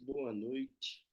Boa noite.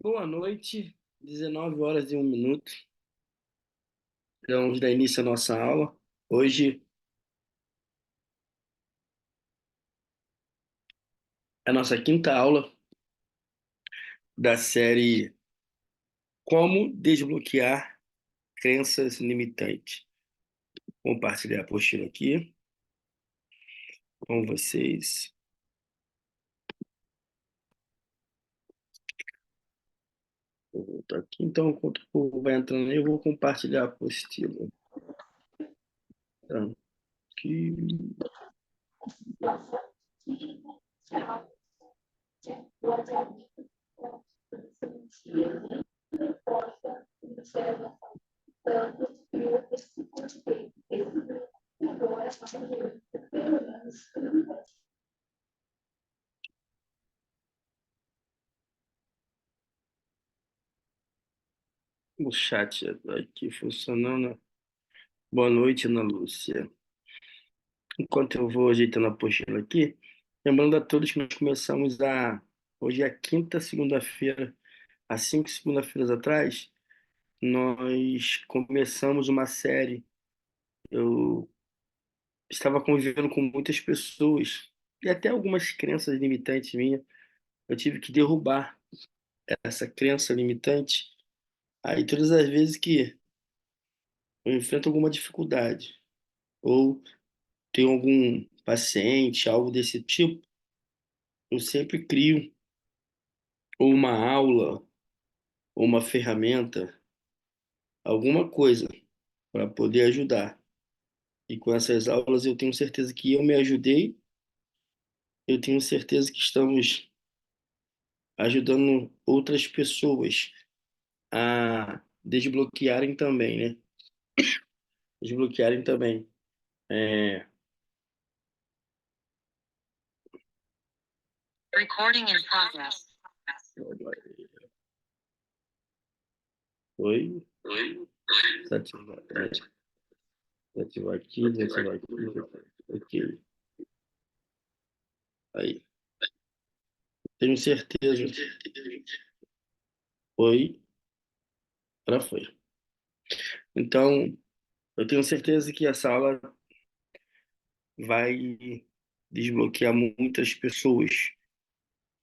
Boa noite, 19 horas e 1 minuto. Vamos dar início à nossa aula. Hoje é a nossa quinta aula da série Como Desbloquear Crenças Limitantes. Vou compartilhar a apostila aqui com vocês. Vou voltar aqui. Então, enquanto o povo vai entrando aí, eu vou compartilhar a apostila. Então, aqui. O chat aqui funcionando. Boa noite, Ana Lúcia. Enquanto eu vou ajeitando a apostila aqui, lembrando a todos que nós começamos a. Hoje é a quinta segunda-feira, há 5 segunda-feiras atrás, nós começamos uma série. Eu estava convivendo com muitas pessoas e até algumas crenças limitantes minhas. Eu tive que derrubar essa crença limitante. Aí, todas as vezes que eu enfrento alguma dificuldade ou tenho algum paciente, algo desse tipo, eu sempre crio ou uma aula ou uma ferramenta, alguma coisa para poder ajudar. E com essas aulas eu tenho certeza que eu me ajudei, eu tenho certeza que estamos ajudando outras pessoas a desbloquearem também, né? Desbloquearem também. É... Recording in progress. Oi? Desativar, desativar aqui, desativar aqui. Ok. Aí. Tenho certeza. Oi? Ela foi. Então, eu tenho certeza que essa aula vai desbloquear muitas pessoas.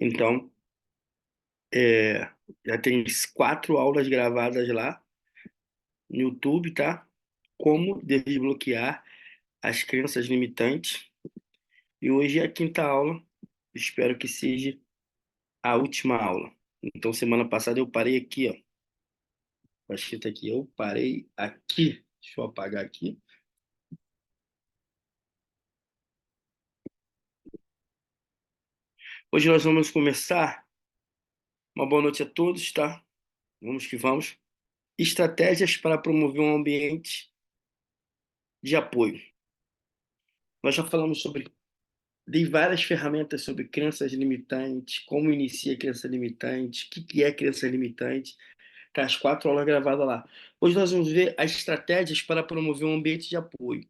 Então, é, já tem 4 aulas gravadas lá no YouTube, tá? Como desbloquear as crenças limitantes. E hoje é a quinta aula. Espero que seja a última aula. Então, semana passada eu parei aqui, ó. Tá escrito aqui, eu parei aqui. Deixa eu apagar aqui. Hoje nós vamos começar. Uma boa noite a todos, tá? Vamos que vamos. Estratégias para promover um ambiente de apoio. Nós já falamos sobre, dei várias ferramentas sobre crenças limitantes, como inicia crença limitante, o que é crença limitante. Tá, as 4 aulas gravadas lá. Hoje nós vamos ver as estratégias para promover um ambiente de apoio.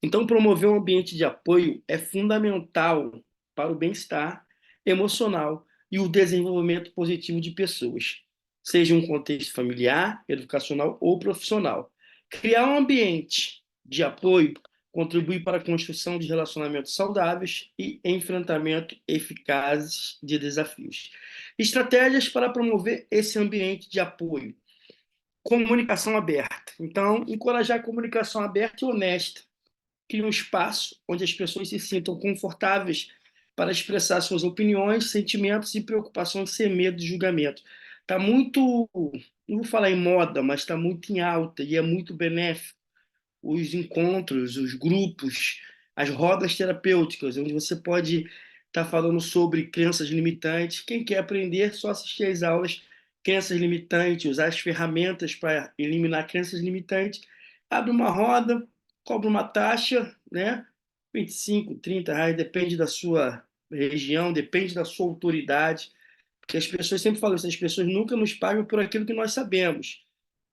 Então, promover um ambiente de apoio é fundamental para o bem-estar emocional e o desenvolvimento positivo de pessoas, seja um contexto familiar, educacional ou profissional. Criar um ambiente de apoio contribui para a construção de relacionamentos saudáveis e enfrentamento eficazes de desafios. Estratégias para promover esse ambiente de apoio. Comunicação aberta. Então, encorajar a comunicação aberta e honesta. Cria um espaço onde as pessoas se sintam confortáveis para expressar suas opiniões, sentimentos e preocupações sem medo de julgamento. Está muito, não vou falar em moda, mas está muito em alta e é muito benéfico os encontros, os grupos, as rodas terapêuticas, onde você pode estar falando sobre crenças limitantes. Quem quer aprender, só assistir às aulas, crenças limitantes, usar as ferramentas para eliminar crenças limitantes. Abre uma roda, cobra uma taxa, né? 25, R$ 30, depende da sua região, depende da sua autoridade. Porque as pessoas sempre falam isso, as pessoas nunca nos pagam por aquilo que nós sabemos.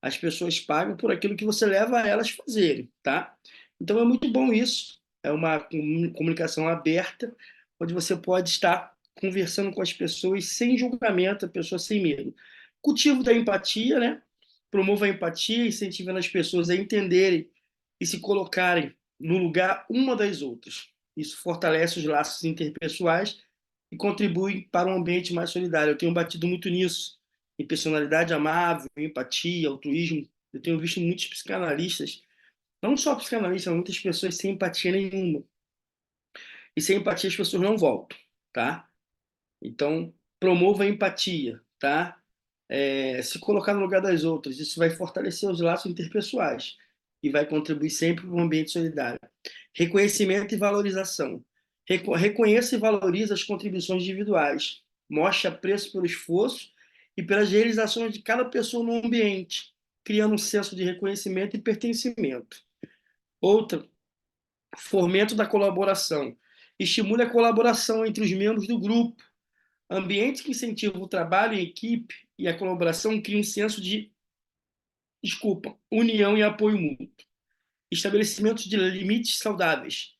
As pessoas pagam por aquilo que você leva a elas fazerem, tá? Então é muito bom isso. É uma comunicação aberta, onde você pode estar conversando com as pessoas sem julgamento, a pessoa sem medo. Cultivo da empatia, né? Promova a empatia, incentivando as pessoas a entenderem e se colocarem no lugar uma das outras. Isso fortalece os laços interpessoais e contribui para um ambiente mais solidário. Eu tenho batido muito nisso, em personalidade amável, empatia, altruísmo. Eu tenho visto muitos psicanalistas, não só psicanalistas, mas muitas pessoas sem empatia nenhuma. E sem empatia as pessoas não voltam, tá? Então, promova a empatia, tá? Se colocar no lugar das outras, isso vai fortalecer os laços interpessoais e vai contribuir sempre para um ambiente solidário. Reconhecimento e valorização. Reconheça e valorize as contribuições individuais. Mostre apreço pelo esforço e pelas realizações de cada pessoa no ambiente, criando um senso de reconhecimento e pertencimento. Outra, fomento da colaboração. Estimule a colaboração entre os membros do grupo. Ambientes que incentivam o trabalho em equipe e a colaboração criam um senso de, união e apoio mútuo. Estabelecimento de limites saudáveis.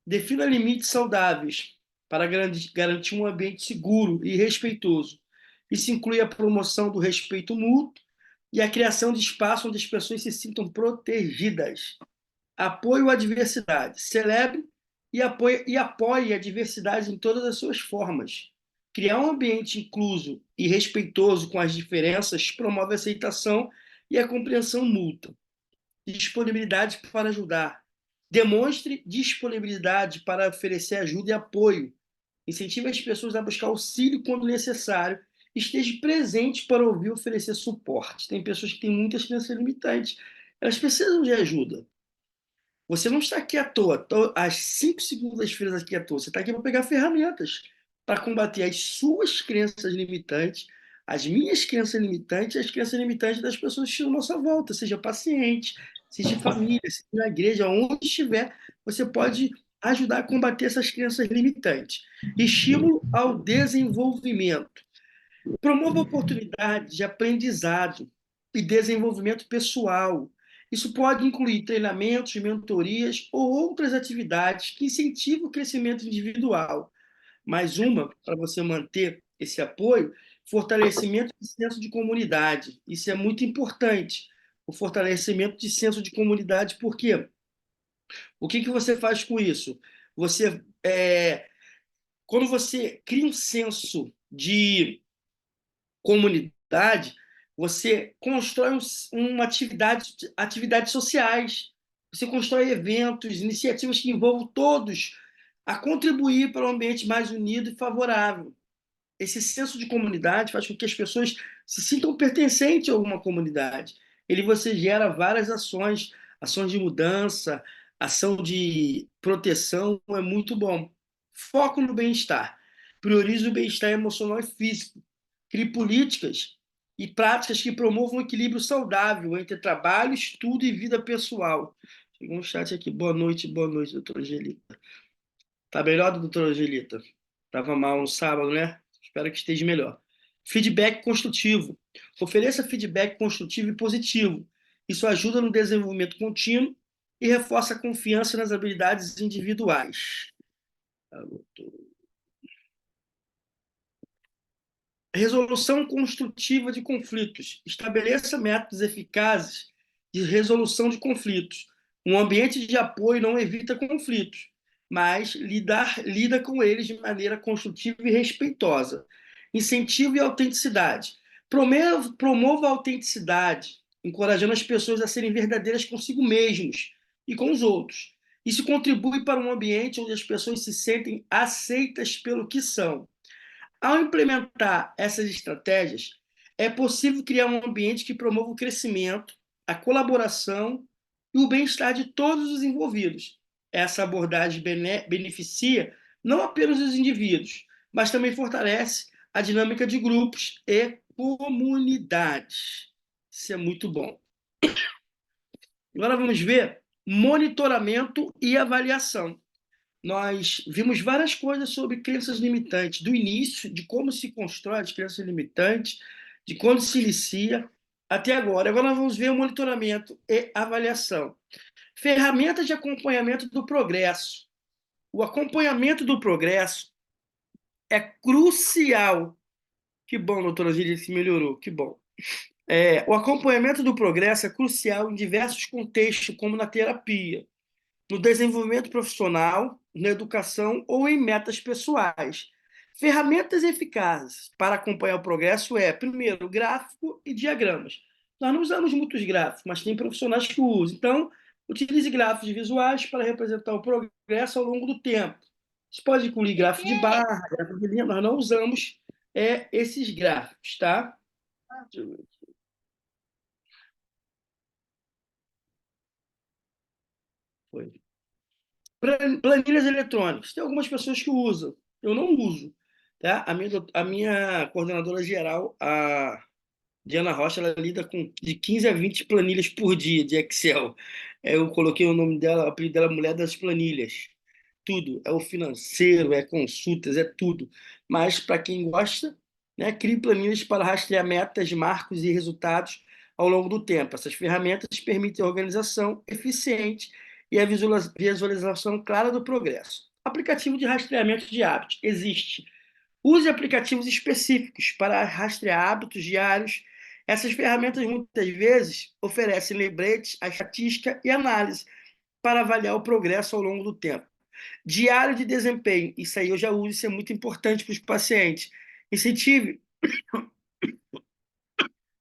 Defina limites saudáveis para garantir um ambiente seguro e respeitoso. Isso inclui a promoção do respeito mútuo e a criação de espaço onde as pessoas se sintam protegidas. Apoio à diversidade. Celebre e apoie a diversidade em todas as suas formas. Criar um ambiente incluso e respeitoso com as diferenças promove a aceitação e a compreensão mútua. Disponibilidade para ajudar. Demonstre disponibilidade para oferecer ajuda e apoio. Incentive as pessoas a buscar auxílio quando necessário. Esteja presente para ouvir e oferecer suporte. Tem pessoas que têm muitas crenças limitantes. Elas precisam de ajuda. Você não está aqui à toa. Às 5 segundas-feiras aqui à toa. Você está aqui para pegar ferramentas para combater as suas crenças limitantes, as minhas crenças limitantes e as crenças limitantes das pessoas que estão à nossa volta, seja paciente, seja família, seja na igreja, onde estiver, você pode ajudar a combater essas crenças limitantes. Estímulo ao desenvolvimento. Promova oportunidades de aprendizado e desenvolvimento pessoal. Isso pode incluir treinamentos, mentorias ou outras atividades que incentivam o crescimento individual. Mais uma, para você manter esse apoio, fortalecimento de senso de comunidade. Isso é muito importante. O fortalecimento de senso de comunidade, por quê? O que você faz com isso? Quando você cria um senso de comunidade, você constrói uma atividades sociais, você constrói eventos, iniciativas que envolvam todos a contribuir para um ambiente mais unido e favorável. Esse senso de comunidade faz com que as pessoas se sintam pertencentes a alguma comunidade. Ele você gera várias ações, ações de mudança, ação de proteção, é muito bom. Foco no bem-estar. Priorize o bem-estar emocional e físico. Crie políticas e práticas que promovam um equilíbrio saudável entre trabalho, estudo e vida pessoal. Chegou um chat aqui. Boa noite, doutora Angelita. Tá melhor, doutora Angelita? Tava mal no sábado, né? Espero que esteja melhor. Feedback construtivo. Ofereça feedback construtivo e positivo. Isso ajuda no desenvolvimento contínuo e reforça a confiança nas habilidades individuais. Resolução construtiva de conflitos. Estabeleça métodos eficazes de resolução de conflitos. Um ambiente de apoio não evita conflitos, mas lida com eles de maneira construtiva e respeitosa. Incentivo e autenticidade. Promova a autenticidade, encorajando as pessoas a serem verdadeiras consigo mesmos e com os outros. Isso contribui para um ambiente onde as pessoas se sentem aceitas pelo que são. Ao implementar essas estratégias, é possível criar um ambiente que promova o crescimento, a colaboração e o bem-estar de todos os envolvidos. Essa abordagem beneficia não apenas os indivíduos, mas também fortalece a dinâmica de grupos e comunidades. Isso é muito bom. Agora vamos ver monitoramento e avaliação. Nós vimos várias coisas sobre crenças limitantes, do início, de como se constrói as crenças limitantes, de quando se inicia, até agora. Agora nós vamos ver o monitoramento e avaliação. Ferramentas de acompanhamento do progresso. O acompanhamento do progresso é crucial. Que bom, doutora Gíria, se melhorou, que bom. O acompanhamento do progresso é crucial em diversos contextos, como na terapia, no desenvolvimento profissional, na educação ou em metas pessoais. Ferramentas eficazes para acompanhar o progresso primeiro, gráfico e diagramas. Nós não usamos muitos gráficos, mas tem profissionais que usam. Então, utilize gráficos visuais para representar o progresso ao longo do tempo. Você pode incluir gráfico de barra, gráfico de linha, nós não usamos esses gráficos, tá? Foi. Planilhas eletrônicas. Tem algumas pessoas que usam. Eu não uso. Tá? A minha coordenadora geral, a Diana Rocha, ela lida com de 15 a 20 planilhas por dia de Excel. Eu coloquei o nome dela, o apelido dela, Mulher das Planilhas. Tudo. É o financeiro, é consultas, é tudo. Mas, para quem gosta, né, crie planilhas para rastrear metas, marcos e resultados ao longo do tempo. Essas ferramentas permitem a organização eficiente e a visualização clara do progresso. Aplicativo de rastreamento de hábitos. Existe. Use aplicativos específicos para rastrear hábitos diários. Essas ferramentas muitas vezes oferecem lembretes, a estatística e análise para avaliar o progresso ao longo do tempo. Diário de desempenho, isso aí eu já uso, isso é muito importante para os pacientes. Incentive,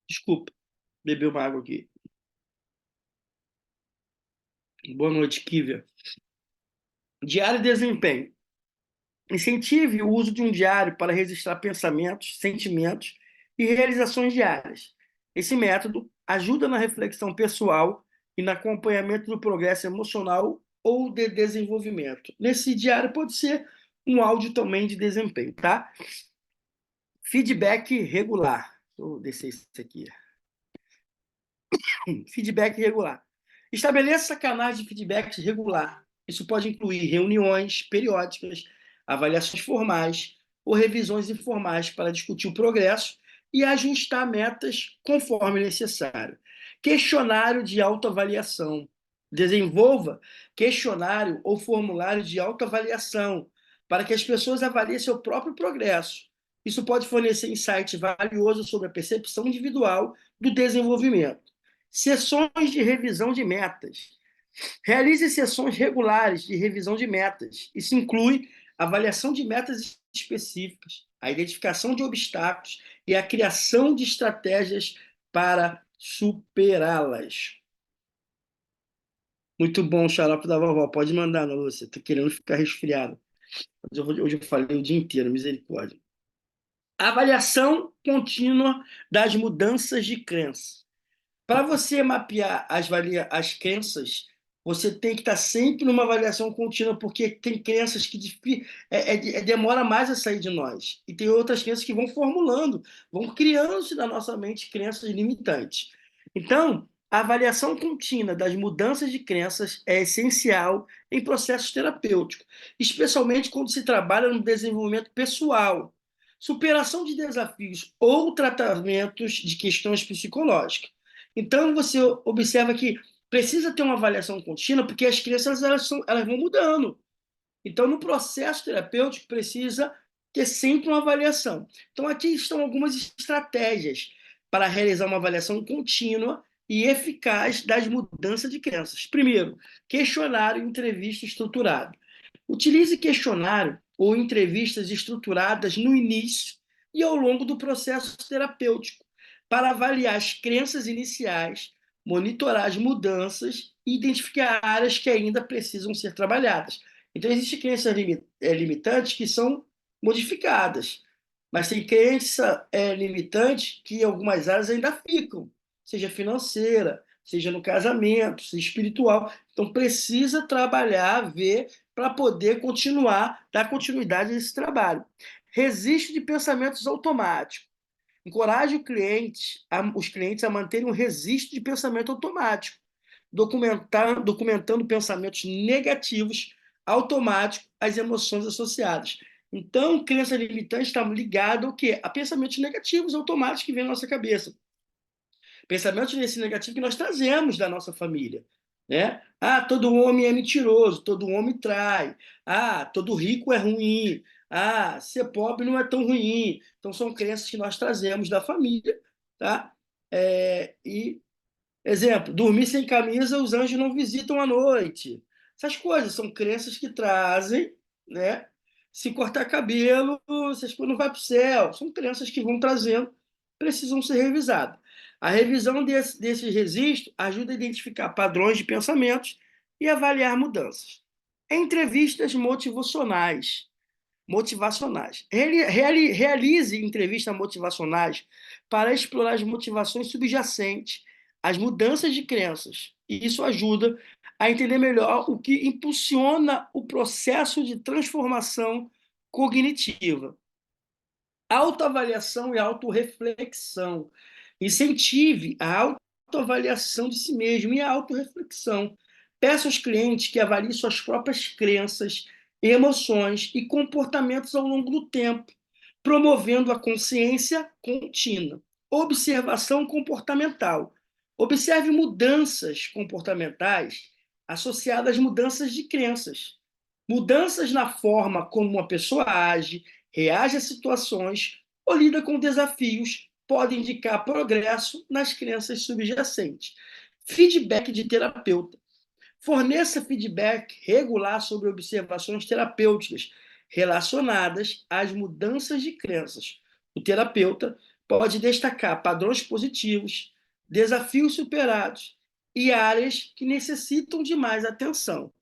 desculpa, beber uma água aqui. Boa noite, Kívia. Diário de desempenho. Incentive o uso de um diário para registrar pensamentos, sentimentos e realizações diárias. Esse método ajuda na reflexão pessoal e no acompanhamento do progresso emocional ou de desenvolvimento. Nesse diário pode ser um áudio também de desempenho, tá? Feedback regular. Vou descer isso aqui. Feedback regular. Estabeleça canais de feedback regular. Isso pode incluir reuniões periódicas, avaliações formais ou revisões informais para discutir o progresso e ajustar metas conforme necessário. Questionário de autoavaliação. Desenvolva questionário ou formulário de autoavaliação para que as pessoas avaliem seu próprio progresso. Isso pode fornecer insights valiosos sobre a percepção individual do desenvolvimento. Sessões de revisão de metas. Realize sessões regulares de revisão de metas. Isso inclui avaliação de metas específicas, a identificação de obstáculos e a criação de estratégias para superá-las. Muito bom, xarope da vovó. Pode mandar, não, Lúcia. Estou querendo ficar resfriado. Hoje eu falei o dia inteiro, misericórdia. Avaliação contínua das mudanças de crença. Para você mapear as crenças, você tem que estar sempre numa avaliação contínua, porque tem crenças que demora mais a sair de nós. E tem outras crenças que vão formulando, vão criando-se na nossa mente crenças limitantes. Então, a avaliação contínua das mudanças de crenças é essencial em processos terapêuticos, especialmente quando se trabalha no desenvolvimento pessoal, superação de desafios ou tratamentos de questões psicológicas. Então, você observa que precisa ter uma avaliação contínua, porque as crianças elas vão mudando. Então, no processo terapêutico, precisa ter sempre uma avaliação. Então, aqui estão algumas estratégias para realizar uma avaliação contínua e eficaz das mudanças de crenças. Primeiro, questionário e entrevista estruturado. Utilize questionário ou entrevistas estruturadas no início e ao longo do processo terapêutico para avaliar as crenças iniciais, monitorar as mudanças e identificar áreas que ainda precisam ser trabalhadas. Então, existem crenças limitantes que são modificadas, mas tem crença limitante que em algumas áreas ainda ficam, seja financeira, seja no casamento, seja espiritual. Então, precisa trabalhar, ver, para poder continuar, dar continuidade a esse trabalho. Registro de pensamentos automáticos. Encoraje os clientes a manterem um registro de pensamento automático, documentando pensamentos negativos automáticos às emoções associadas. Então, crença limitante está ligada ao quê? A pensamentos negativos automáticos que vêm na nossa cabeça. Pensamentos desse negativo que nós trazemos da nossa família. Né? Ah, todo homem é mentiroso, todo homem trai. Ah, todo rico é ruim. Ah, ser pobre não é tão ruim. Então, são crenças que nós trazemos da família. Tá? E exemplo, dormir sem camisa, os anjos não visitam à noite. Essas coisas são crenças que trazem, né? Se cortar cabelo, essas coisas não vai para o céu. São crenças que vão trazendo, precisam ser revisadas. A revisão desses registros ajuda a identificar padrões de pensamentos e avaliar mudanças. Entrevistas motivacionais. Realize entrevistas motivacionais para explorar as motivações subjacentes às mudanças de crenças. E isso ajuda a entender melhor o que impulsiona o processo de transformação cognitiva. Autoavaliação e autorreflexão. Incentive a autoavaliação de si mesmo e a autorreflexão. Peça aos clientes que avaliem suas próprias crenças, emoções e comportamentos ao longo do tempo, promovendo a consciência contínua. Observação comportamental. Observe mudanças comportamentais associadas às mudanças de crenças. Mudanças na forma como uma pessoa age, reage a situações ou lida com desafios podem indicar progresso nas crenças subjacentes. Feedback de terapeuta. Forneça feedback regular sobre observações terapêuticas relacionadas às mudanças de crenças. O terapeuta pode destacar padrões positivos, desafios superados e áreas que necessitam de mais atenção.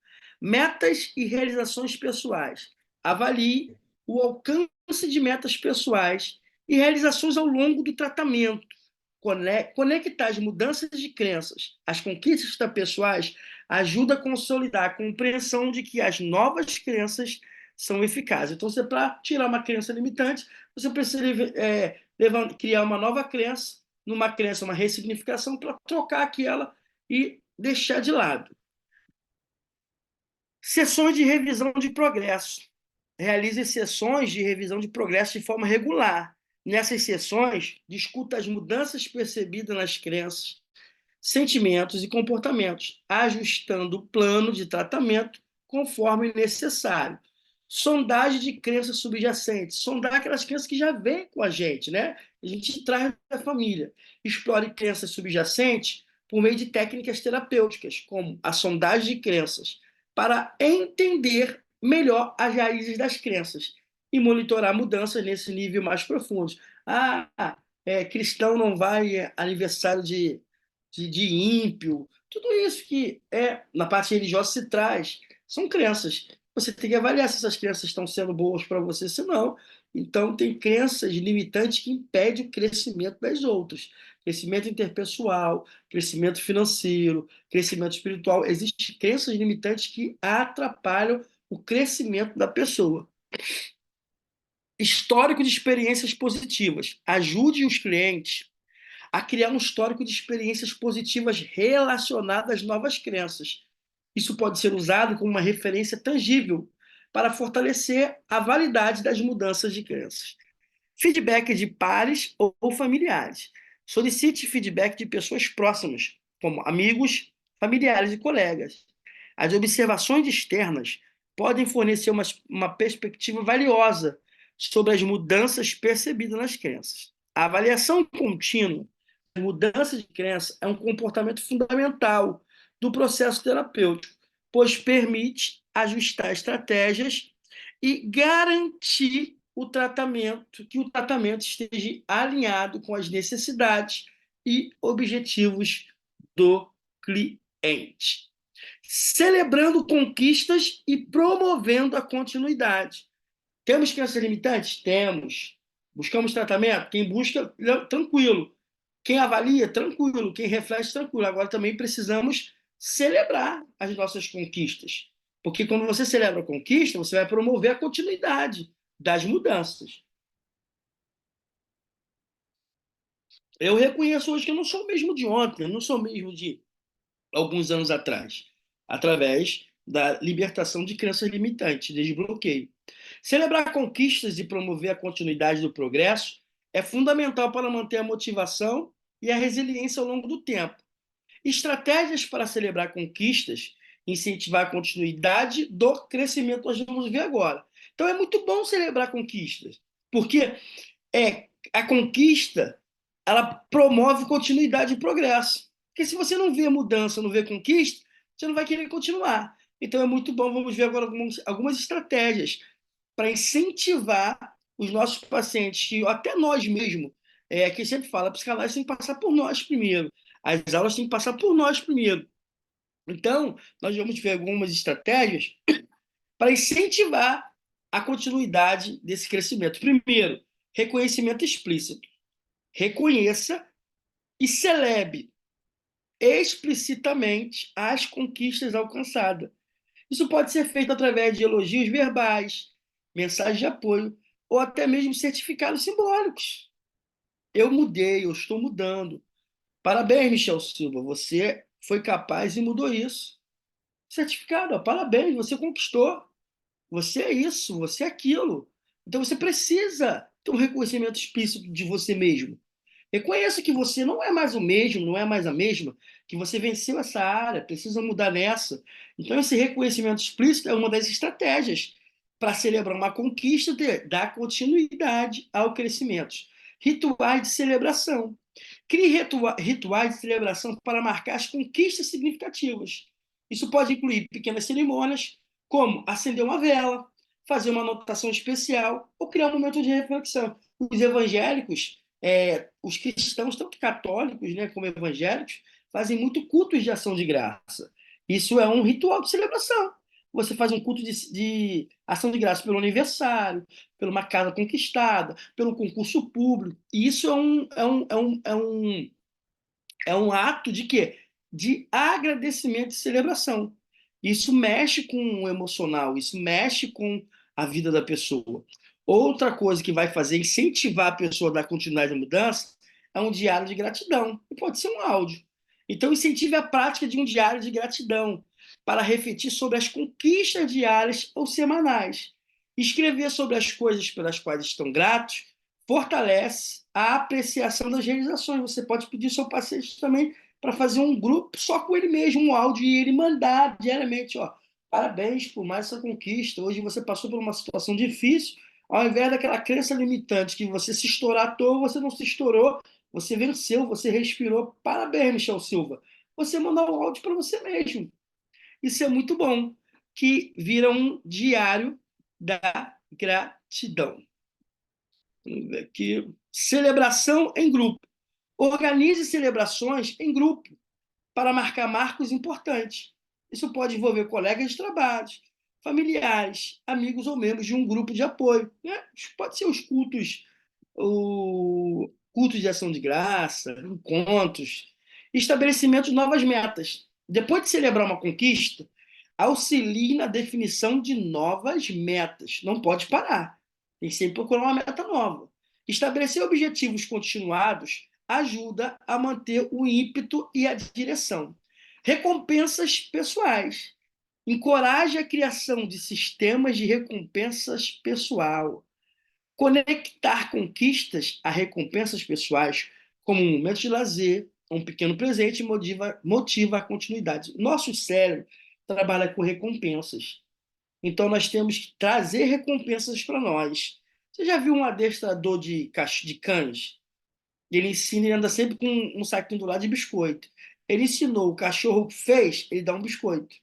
Metas e realizações pessoais. Avalie o alcance de metas pessoais e realizações ao longo do tratamento. Conectar as mudanças de crenças às conquistas pessoais ajuda a consolidar a compreensão de que as novas crenças são eficazes. Então, para tirar uma crença limitante, você precisa criar uma nova crença, numa crença, uma ressignificação, para trocar aquela e deixar de lado. Sessões de revisão de progresso. Realize sessões de revisão de progresso de forma regular. Nessas sessões, discuta as mudanças percebidas nas crenças, sentimentos e comportamentos, ajustando o plano de tratamento conforme necessário. Sondagem de crenças subjacentes. Sondar aquelas crenças que já vêm com a gente, né? A gente traz da família. Explore crenças subjacentes por meio de técnicas terapêuticas, como a sondagem de crenças, para entender melhor as raízes das crenças e monitorar mudanças nesse nível mais profundo. Cristão não vai aniversário de ímpio, tudo isso que na parte religiosa se traz, são crenças. Você tem que avaliar se essas crenças estão sendo boas para você, se não. Então, tem crenças limitantes que impedem o crescimento das outras. Crescimento interpessoal, crescimento financeiro, crescimento espiritual. Existem crenças limitantes que atrapalham o crescimento da pessoa. Histórico de experiências positivas. Ajude os clientes a criar um histórico de experiências positivas relacionadas às novas crenças. Isso pode ser usado como uma referência tangível para fortalecer a validade das mudanças de crenças. Feedback de pares ou familiares. Solicite feedback de pessoas próximas, como amigos, familiares e colegas. As observações externas podem fornecer uma perspectiva valiosa sobre as mudanças percebidas nas crenças. A avaliação contínua das mudanças de crença é um comportamento fundamental do processo terapêutico, pois permite ajustar estratégias e garantir que o tratamento esteja alinhado com as necessidades e objetivos do cliente, celebrando conquistas e promovendo a continuidade. Temos crenças limitantes? Temos. Buscamos tratamento? Quem busca, tranquilo. Quem avalia, tranquilo. Quem reflete, tranquilo. Agora também precisamos celebrar as nossas conquistas. Porque quando você celebra a conquista, você vai promover a continuidade das mudanças. Eu reconheço hoje que eu não sou o mesmo de ontem, eu não sou o mesmo de alguns anos atrás, através da libertação de crenças limitantes, desbloqueio. Celebrar conquistas e promover a continuidade do progresso é fundamental para manter a motivação e a resiliência ao longo do tempo. Estratégias para celebrar conquistas, incentivar a continuidade do crescimento, nós vamos ver agora. Então é muito bom celebrar conquistas, porque a conquista ela promove continuidade e progresso. Porque se você não vê mudança, não vê conquista, você não vai querer continuar. Então é muito bom, vamos ver agora algumas estratégias para incentivar os nossos pacientes, que até nós mesmos, que sempre fala, a psicanálise tem que passar por nós primeiro, as aulas têm que passar por nós primeiro. Então, nós vamos ver algumas estratégias para incentivar a continuidade desse crescimento. Primeiro, reconhecimento explícito. Reconheça e celebre explicitamente as conquistas alcançadas. Isso pode ser feito através de elogios verbais, mensagens de apoio ou até mesmo certificados simbólicos. Eu mudei, eu estou mudando. Parabéns, Michel Silva, você foi capaz e mudou isso. Certificado, ó, parabéns, você conquistou. Você é isso, você é aquilo. Então você precisa ter um reconhecimento explícito de você mesmo. Reconheça que você não é mais o mesmo, não é mais a mesma, que você venceu essa área, precisa mudar nessa. Então, esse reconhecimento explícito é uma das estratégias para celebrar uma conquista, dar continuidade ao crescimento. Rituais de celebração. Crie rituais de celebração para marcar as conquistas significativas. Isso pode incluir pequenas cerimônias, como acender uma vela, fazer uma anotação especial ou criar um momento de reflexão. Os evangélicos, os cristãos, tanto católicos, né, como evangélicos, fazem muito cultos de ação de graça. Isso é um ritual de celebração. Você faz um culto de ação de graça pelo aniversário, por uma casa conquistada, pelo concurso público. E isso é um ato de quê? De agradecimento e celebração. Isso mexe com o emocional, isso mexe com a vida da pessoa. Outra coisa que vai fazer incentivar a pessoa a dar continuidade à mudança é um diário de gratidão. E pode ser um áudio. Então, incentive a prática de um diário de gratidão para refletir sobre as conquistas diárias ou semanais. Escrever sobre as coisas pelas quais estão gratos fortalece a apreciação das realizações. Você pode pedir ao seu paciente também para fazer um grupo só com ele mesmo, um áudio, e ele mandar diariamente, ó, parabéns por mais essa conquista, hoje você passou por uma situação difícil, ao invés daquela crença limitante que você se estourar à toa, você não se estourou, você venceu, você respirou, parabéns, Michel Silva. Você mandar um áudio para você mesmo. Isso é muito bom, que vira um diário da gratidão. Vamos ver aqui. Celebração em grupo. Organize celebrações em grupo para marcar marcos importantes. Isso pode envolver colegas de trabalho, familiares, amigos ou membros de um grupo de apoio. Né? Pode ser os cultos, o culto de ação de graça, encontros, estabelecimento de novas metas. Depois de celebrar uma conquista, auxilie na definição de novas metas. Não pode parar. Tem que sempre procurar uma meta nova. Estabelecer objetivos continuados ajuda a manter o ímpeto e a direção. Recompensas pessoais. Encoraje a criação de sistemas de recompensas pessoal. Conectar conquistas a recompensas pessoais, como um momento de lazer, um pequeno presente, motiva a continuidade. Nosso cérebro trabalha com recompensas. Então, nós temos que trazer recompensas para nós. Você já viu um adestrador de cães? Ele ensina, ele anda sempre com um saquinho do lado de biscoito. Ele ensinou, o cachorro fez, ele dá um biscoito.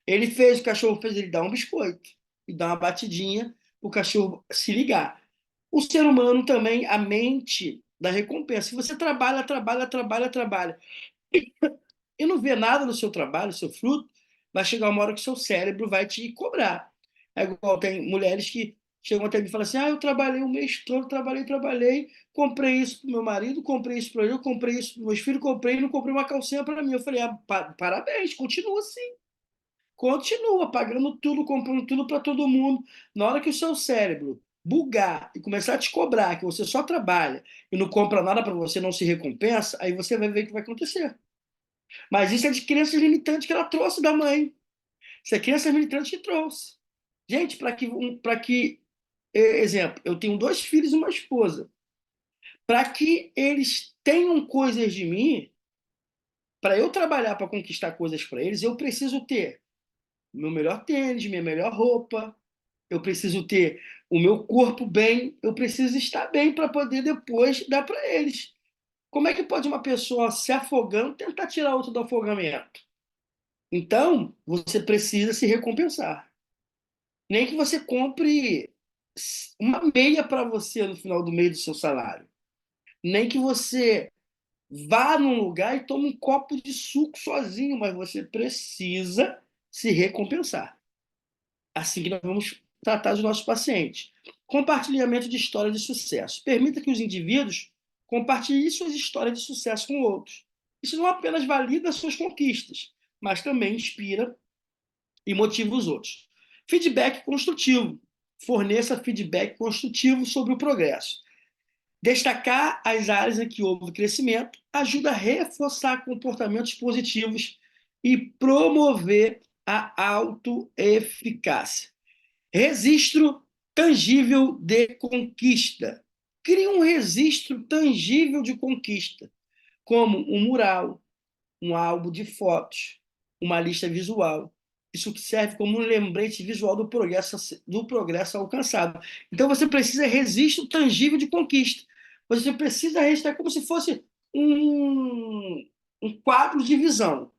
Ele fez, o cachorro fez, ele dá um biscoito. E dá uma batidinha, o cachorro se ligar. O ser humano também, a mente da recompensa. Se você trabalha, trabalha, trabalha, trabalha, e não vê nada no seu trabalho, no seu fruto, vai chegar uma hora que o seu cérebro vai te cobrar. É igual tem mulheres que chegam até mim e falam assim: eu trabalhei o mês todo, trabalhei, comprei isso para o meu marido, comprei isso para eu, comprei isso para meus filhos, comprei e não comprei uma calcinha para mim. Eu falei: parabéns, continua assim. Continua pagando tudo, comprando tudo para todo mundo. Na hora que o seu cérebro bugar e começar a te cobrar que você só trabalha e não compra nada para você, não se recompensa, aí você vai ver o que vai acontecer. Mas isso é de crenças limitantes que ela trouxe da mãe. Isso é crença limitante que trouxe. Gente, exemplo, eu tenho 2 filhos e uma esposa. Para que eles tenham coisas de mim, para eu trabalhar para conquistar coisas para eles, eu preciso ter meu melhor tênis, minha melhor roupa, eu preciso ter o meu corpo bem, eu preciso estar bem para poder depois dar para eles. Como é que pode uma pessoa se afogando tentar tirar outro do afogamento? Então, você precisa se recompensar. Nem que você compre uma meia para você no final do mês do seu salário. Nem que você vá num lugar e tome um copo de suco sozinho, mas você precisa se recompensar. Assim que nós vamos tratar dos nossos pacientes. Compartilhamento de histórias de sucesso. Permita que os indivíduos compartilhem suas histórias de sucesso com outros. Isso não apenas valida suas conquistas, mas também inspira e motiva os outros. Feedback construtivo. Forneça feedback construtivo sobre o progresso. Destacar as áreas em que houve crescimento ajuda a reforçar comportamentos positivos e promover a autoeficácia. Registro tangível de conquista. Crie um registro tangível de conquista, como um mural, um álbum de fotos, uma lista visual. Isso que serve como um lembrete visual do progresso alcançado. Então você precisa de registro tangível de conquista. Você precisa registrar como se fosse um quadro de visão.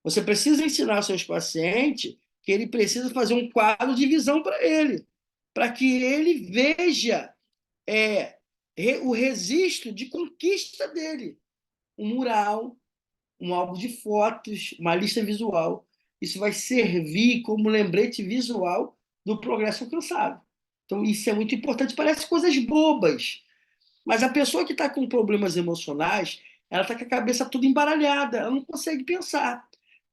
Você precisa ensinar aos seus pacientes que ele precisa fazer um quadro de visão para que ele veja é, o registro de conquista dele. Um mural, um álbum de fotos, uma lista visual. Isso vai servir como lembrete visual do progresso alcançado. Então, isso é muito importante. Parece coisas bobas, mas a pessoa que está com problemas emocionais, ela está com a cabeça toda embaralhada, ela não consegue pensar.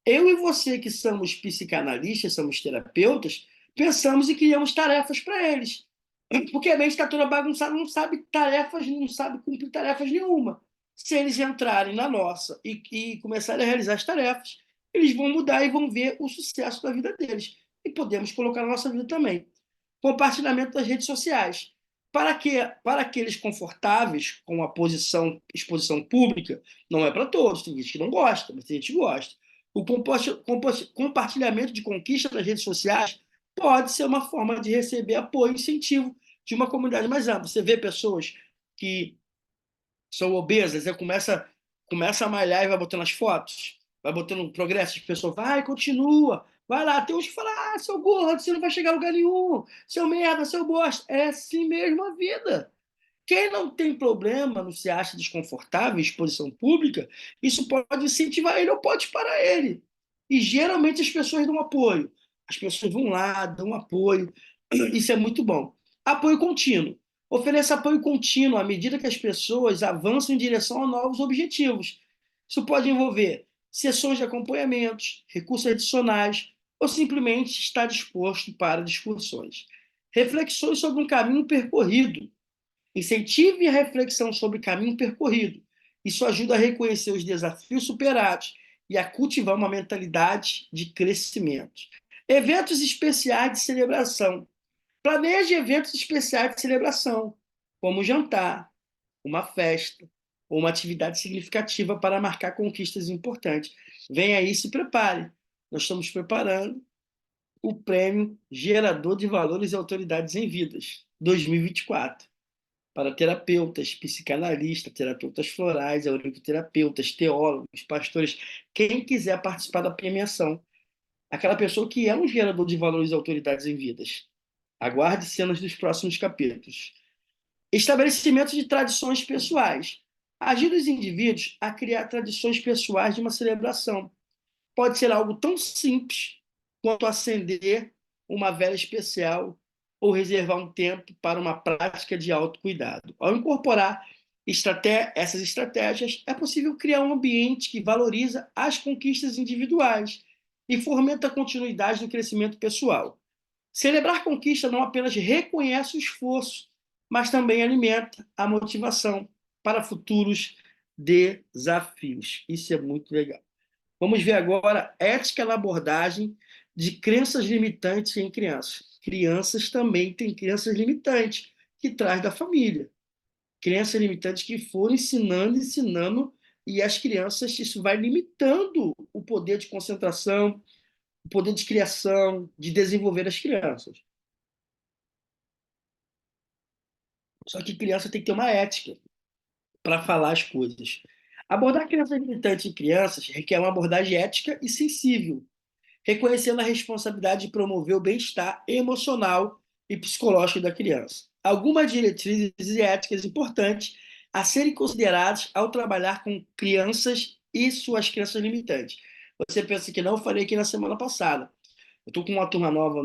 Eu e você, que somos psicanalistas, somos terapeutas, pensamos e criamos tarefas para eles. Porque a mente está toda bagunçada, não sabe tarefas, não sabe cumprir tarefas nenhuma. Se eles entrarem na nossa e começarem a realizar as tarefas, eles vão mudar e vão ver o sucesso da vida deles. E podemos colocar na nossa vida também. Compartilhamento das redes sociais. Para aqueles confortáveis com a exposição pública, não é para todos. Tem gente que não gosta, mas tem gente que gosta. O compartilhamento de conquista nas redes sociais pode ser uma forma de receber apoio e incentivo de uma comunidade mais ampla. Você vê pessoas que são obesas, você começa a malhar e vai botando as fotos, vai botando progresso, as pessoas, vai, continua, vai lá. Tem uns que falam, seu gordo, você não vai chegar a lugar nenhum, seu merda, seu bosta. É assim mesmo a vida. Quem não tem problema, não se acha desconfortável em exposição pública, isso pode incentivar ele ou pode parar ele. E geralmente as pessoas dão apoio. As pessoas vão lá, dão apoio. Isso é muito bom. Apoio contínuo. Ofereça apoio contínuo à medida que as pessoas avançam em direção a novos objetivos. Isso pode envolver sessões de acompanhamento, recursos adicionais ou simplesmente estar disposto para discussões. Reflexões sobre um caminho percorrido. Incentive a reflexão sobre o caminho percorrido. Isso ajuda a reconhecer os desafios superados e a cultivar uma mentalidade de crescimento. Eventos especiais de celebração. Planeje eventos especiais de celebração, como um jantar, uma festa ou uma atividade significativa para marcar conquistas importantes. Venha aí e se prepare. Nós estamos preparando o Prêmio Gerador de Valores e Autoridades em Vidas 2024 para terapeutas, psicanalistas, terapeutas florais, auriculoterapeutas, teólogos, pastores, quem quiser participar da premiação. Aquela pessoa que é um gerador de valores e autoridades em vidas. Aguarde cenas dos próximos capítulos. Estabelecimento de tradições pessoais. Ajuda os indivíduos a criar tradições pessoais de uma celebração. Pode ser algo tão simples quanto acender uma vela especial ou reservar um tempo para uma prática de autocuidado. Ao incorporar essas estratégias, é possível criar um ambiente que valoriza as conquistas individuais e fomenta a continuidade do crescimento pessoal. Celebrar conquista não apenas reconhece o esforço, mas também alimenta a motivação para futuros desafios. Isso é muito legal. Vamos ver agora ética na abordagem de crenças limitantes em crianças. Crianças também têm crenças limitantes que traz da família. Crenças limitantes que foram ensinando, e as crianças, isso vai limitando o poder de concentração, o poder de criação, de desenvolver as crianças. Só que criança tem que ter uma ética para falar as coisas. Abordar crianças limitantes em crianças requer uma abordagem ética e sensível, reconhecendo a responsabilidade de promover o bem-estar emocional e psicológico da criança. Algumas diretrizes éticas importantes a serem consideradas ao trabalhar com crianças e suas crenças limitantes. Você pensa que não, eu falei aqui na semana passada. Eu estou com uma turma nova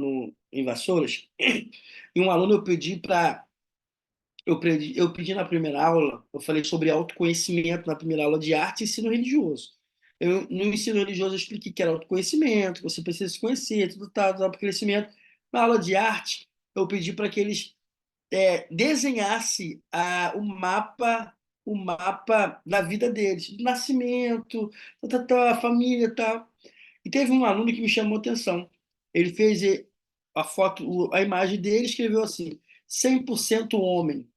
em Vassouras, e um aluno eu pedi na primeira aula, eu falei sobre autoconhecimento na primeira aula de arte e ensino religioso. No ensino religioso eu expliquei que era autoconhecimento, que você precisa se conhecer, tudo tal, para crescimento. Na aula de arte, eu pedi para que eles desenhassem o mapa da vida deles, do nascimento, a família e tal. E teve um aluno que me chamou a atenção. Ele fez a foto, a imagem dele, escreveu assim: 100% homem.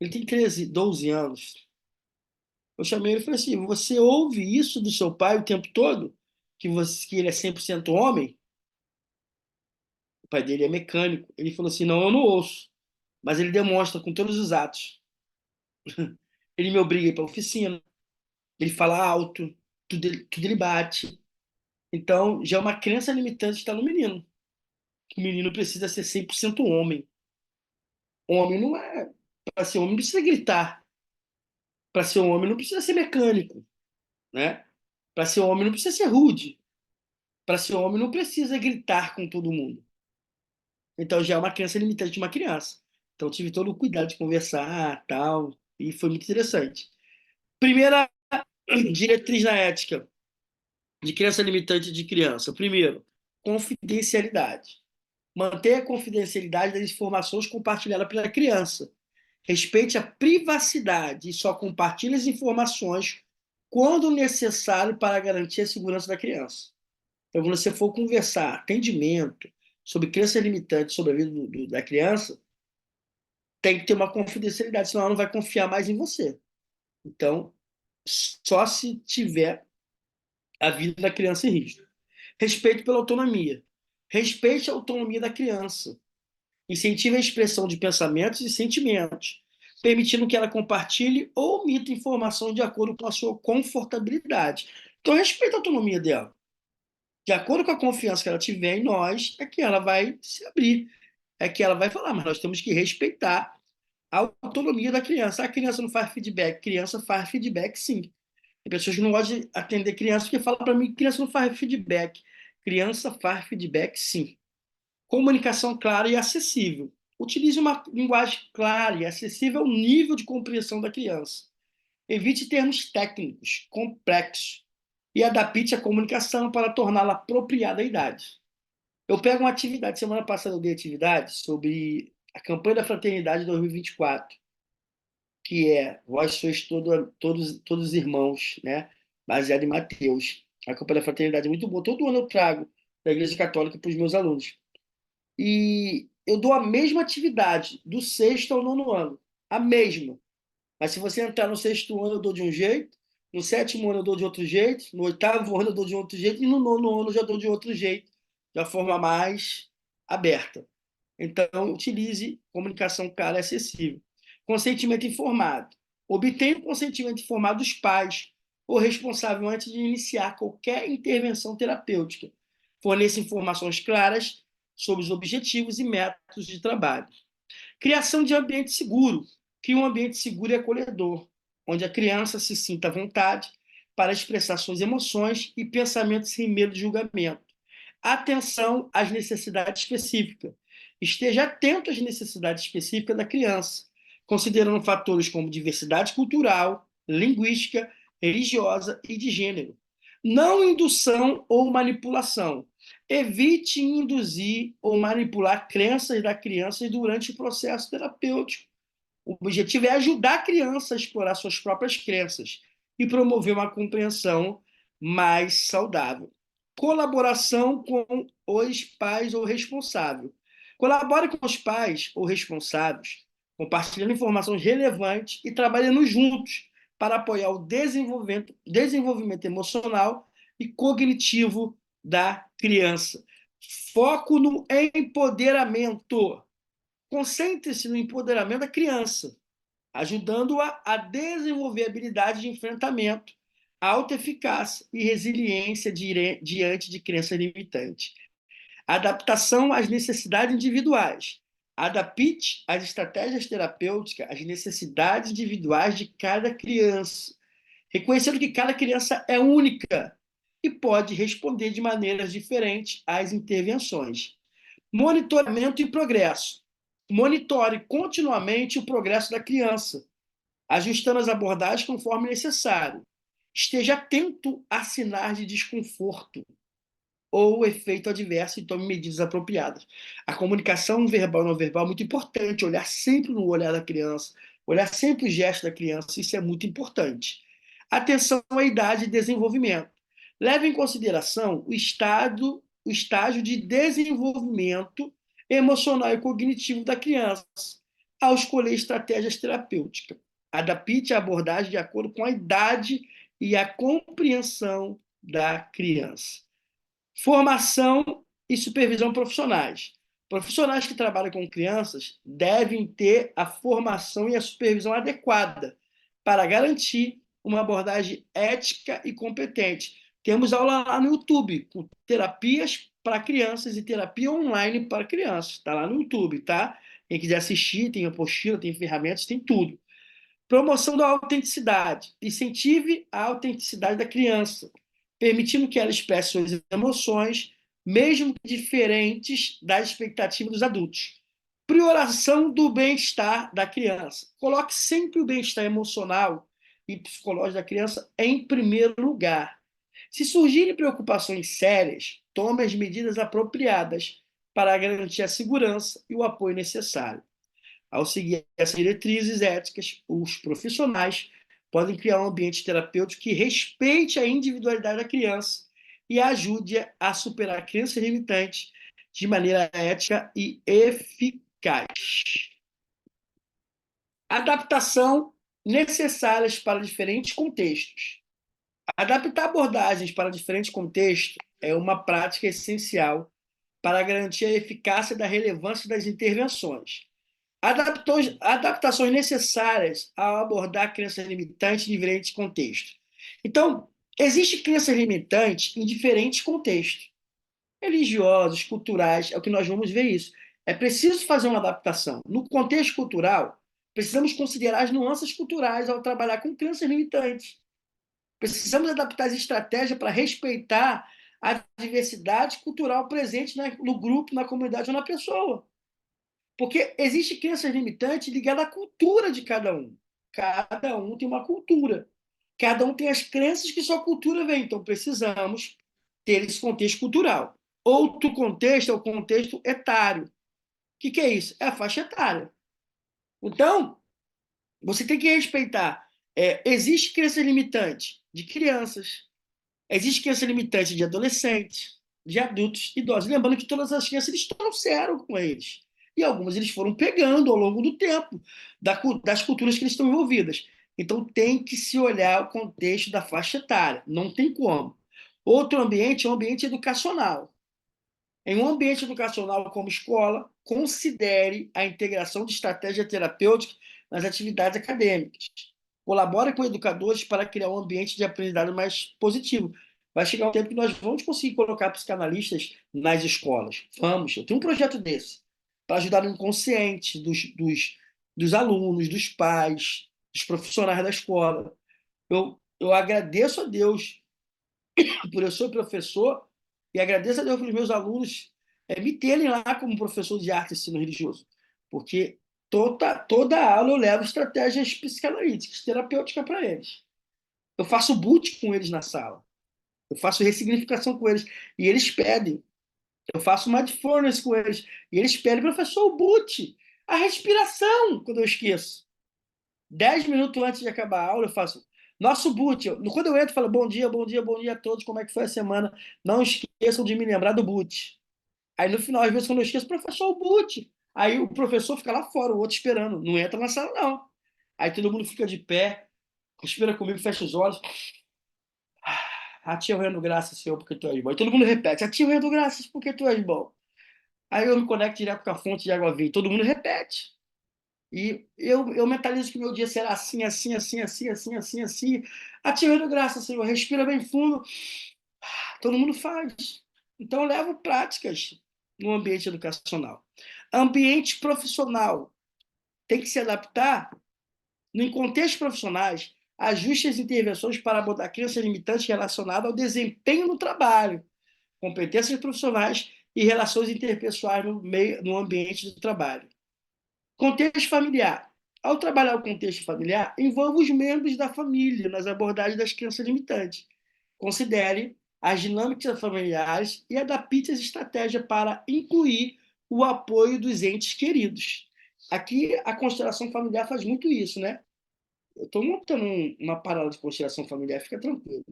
Ele tem 13, 12 anos. Eu chamei ele e falei assim: você ouve isso do seu pai o tempo todo? Que ele é 100% homem? O pai dele é mecânico. Ele falou assim: não, eu não ouço. Mas ele demonstra com todos os atos. Ele me obriga a ir para a oficina, ele fala alto, tudo ele bate. Então, já é uma crença limitante que está no menino. Que o menino precisa ser 100% homem. Homem não é. Para ser homem, não precisa gritar. Para ser homem, não precisa ser mecânico. Né? Para ser homem, não precisa ser rude. Para ser homem, não precisa gritar com todo mundo. Então já é uma crença limitante de uma criança. Então tive todo o cuidado de conversar, tal, e foi muito interessante. Primeira diretriz na ética de crença limitante de criança. Primeiro, confidencialidade. Mantenha a confidencialidade das informações compartilhadas pela criança. Respeite a privacidade e só compartilhe as informações quando necessário para garantir a segurança da criança. Então, quando você for conversar atendimento sobre crenças limitantes sobre a vida da criança, tem que ter uma confidencialidade, senão ela não vai confiar mais em você. Então, só se tiver a vida da criança em risco. Respeito pela autonomia. Respeite a autonomia da criança. Incentive a expressão de pensamentos e sentimentos, permitindo que ela compartilhe ou omita informações de acordo com a sua confortabilidade. Então, respeite a autonomia dela. De acordo com a confiança que ela tiver em nós, é que ela vai se abrir, é que ela vai falar, mas nós temos que respeitar a autonomia da criança. A criança não faz feedback, criança faz feedback sim. Tem pessoas que não gostam de atender criança porque falam para mim que criança não faz feedback. Criança faz feedback sim. Comunicação clara e acessível. Utilize uma linguagem clara e acessível ao nível de compreensão da criança. Evite termos técnicos, complexos, e adapte a comunicação para torná-la apropriada à idade. Eu pego uma atividade, semana passada eu dei atividade sobre a campanha da Fraternidade 2024, que é Vós sois todos irmãos, né? Baseado em Mateus. A campanha da Fraternidade é muito boa. Todo ano eu trago da Igreja Católica para os meus alunos. E eu dou a mesma atividade do sexto ao nono ano. A mesma. Mas se você entrar no sexto ano, eu dou de um jeito, no sétimo ano eu dou de outro jeito, no oitavo ano eu dou de outro jeito, e no nono ano eu já dou de outro jeito, de uma forma mais aberta. Então, utilize comunicação clara e acessível. Consentimento informado. Obtenha o consentimento informado dos pais ou responsável antes de iniciar qualquer intervenção terapêutica. Forneça informações claras sobre os objetivos e métodos de trabalho. Criação de ambiente seguro. Crie um ambiente seguro e acolhedor. onde a criança se sinta à vontade para expressar suas emoções e pensamentos sem medo de julgamento. Atenção às necessidades específicas. Esteja atento às necessidades específicas da criança, considerando fatores como diversidade cultural, linguística, religiosa e de gênero. Não indução ou manipulação. Evite induzir ou manipular crenças da criança durante o processo terapêutico. O objetivo é ajudar a criança a explorar suas próprias crenças e promover uma compreensão mais saudável. Colaboração com os pais ou responsável. Colabore com os pais ou responsáveis, compartilhando informações relevantes e trabalhando juntos para apoiar o desenvolvimento emocional e cognitivo da criança. Foco no empoderamento. Concentre-se no empoderamento da criança, ajudando-a a desenvolver habilidades de enfrentamento, alta eficácia e resiliência diante de crenças limitantes. Adaptação às necessidades individuais. Adapte as estratégias terapêuticas às necessidades individuais de cada criança, reconhecendo que cada criança é única e pode responder de maneiras diferentes às intervenções. Monitoramento e progresso. Monitore continuamente o progresso da criança, ajustando as abordagens conforme necessário. Esteja atento a sinais de desconforto ou efeito adverso e tome medidas apropriadas. A comunicação verbal e não verbal é muito importante, olhar sempre no olhar da criança, olhar sempre o gesto da criança, isso é muito importante. Atenção à idade e desenvolvimento. Leve em consideração o estágio de desenvolvimento emocional e cognitivo da criança ao escolher estratégias terapêuticas. Adapte a abordagem de acordo com a idade e a compreensão da criança. Formação e supervisão profissionais. Profissionais que trabalham com crianças devem ter a formação e a supervisão adequada para garantir uma abordagem ética e competente. Temos aula lá no YouTube, com terapias para crianças e terapia online para crianças. Está lá no YouTube, tá? Quem quiser assistir, tem apostila, tem ferramentas, tem tudo. Promoção da autenticidade. Incentive a autenticidade da criança, permitindo que ela expresse suas emoções, mesmo diferentes das expectativas dos adultos. Prioração do bem-estar da criança. Coloque sempre o bem-estar emocional e psicológico da criança em primeiro lugar. Se surgirem preocupações sérias, tome as medidas apropriadas para garantir a segurança e o apoio necessário. Ao seguir essas diretrizes éticas, os profissionais podem criar um ambiente terapêutico que respeite a individualidade da criança e ajude a superar crenças limitantes de maneira ética e eficaz. Adaptação necessárias para diferentes contextos. Adaptar abordagens para diferentes contextos é uma prática essencial para garantir a eficácia da relevância das intervenções. Adaptações necessárias ao abordar crenças limitantes em diferentes contextos. Então, existe crenças limitantes em diferentes contextos, religiosos, culturais, é o que nós vamos ver isso. É preciso fazer uma adaptação. No contexto cultural, precisamos considerar as nuances culturais ao trabalhar com crenças limitantes. Precisamos adaptar as estratégias para respeitar a diversidade cultural presente no grupo, na comunidade ou na pessoa. Porque existe crenças limitantes ligadas à cultura de cada um. Cada um tem uma cultura. Cada um tem as crenças que sua cultura vem. Então, precisamos ter esse contexto cultural. Outro contexto é o contexto etário. O que é isso? É a faixa etária. Então, você tem que respeitar. Existe crença limitante de crianças. Existe crença limitante de adolescentes, de adultos, idosos. Lembrando que todas as crenças eles trouxeram com eles. E algumas eles foram pegando ao longo do tempo, das culturas que eles estão envolvidas. Então tem que se olhar o contexto da faixa etária. Não tem como. Outro ambiente é um ambiente educacional. Em um ambiente educacional como escola, considere a integração de estratégia terapêutica nas atividades acadêmicas. Colabore com educadores para criar um ambiente de aprendizado mais positivo. Vai chegar um tempo que nós vamos conseguir colocar psicanalistas nas escolas. Vamos, eu tenho um projeto desse, para ajudar no inconsciente dos alunos, dos pais, dos profissionais da escola. Eu agradeço a Deus por eu ser professor e agradeço a Deus pelos meus alunos me terem lá como professor de arte e ensino religioso, porque toda aula eu levo estratégias psicanalíticas, terapêuticas para eles. Eu faço boot com eles na sala, eu faço ressignificação com eles, e eles pedem. Eu faço mindfulness com eles, e eles pedem, professor, o boot, a respiração, quando eu esqueço. 10 minutos antes de acabar a aula, eu faço nosso boot. Quando eu entro, eu falo bom dia, bom dia, bom dia a todos, como é que foi a semana? Não esqueçam de me lembrar do boot. Aí no final, às vezes, quando eu esqueço, professor, o boot. Aí o professor fica lá fora, o outro esperando. Não entra na sala, não. Aí todo mundo fica de pé, respira comigo, fecha os olhos. A tia eu rendo graças, Senhor, porque tu és bom. E todo mundo repete, a tia eu rendo graças porque tu és bom. Aí eu me conecto direto com a fonte de água viva. Todo mundo repete. E eu mentalizo que meu dia será assim, assim, assim, assim, assim, assim, assim. Ativando graça, Senhor. Respira bem fundo. Todo mundo faz. Então, eu levo práticas no ambiente educacional. Ambiente profissional tem que se adaptar, em contextos profissionais, ajuste as intervenções para abordar crenças limitantes relacionadas ao desempenho no trabalho, competências profissionais e relações interpessoais no ambiente do trabalho. Contexto familiar. Ao trabalhar o contexto familiar, envolva os membros da família nas abordagens das crenças limitantes. Considere as dinâmicas familiares e adapte as estratégias para incluir o apoio dos entes queridos. Aqui, a constelação familiar faz muito isso, né? Eu estou montando uma parada de constelação familiar, fica tranquilo.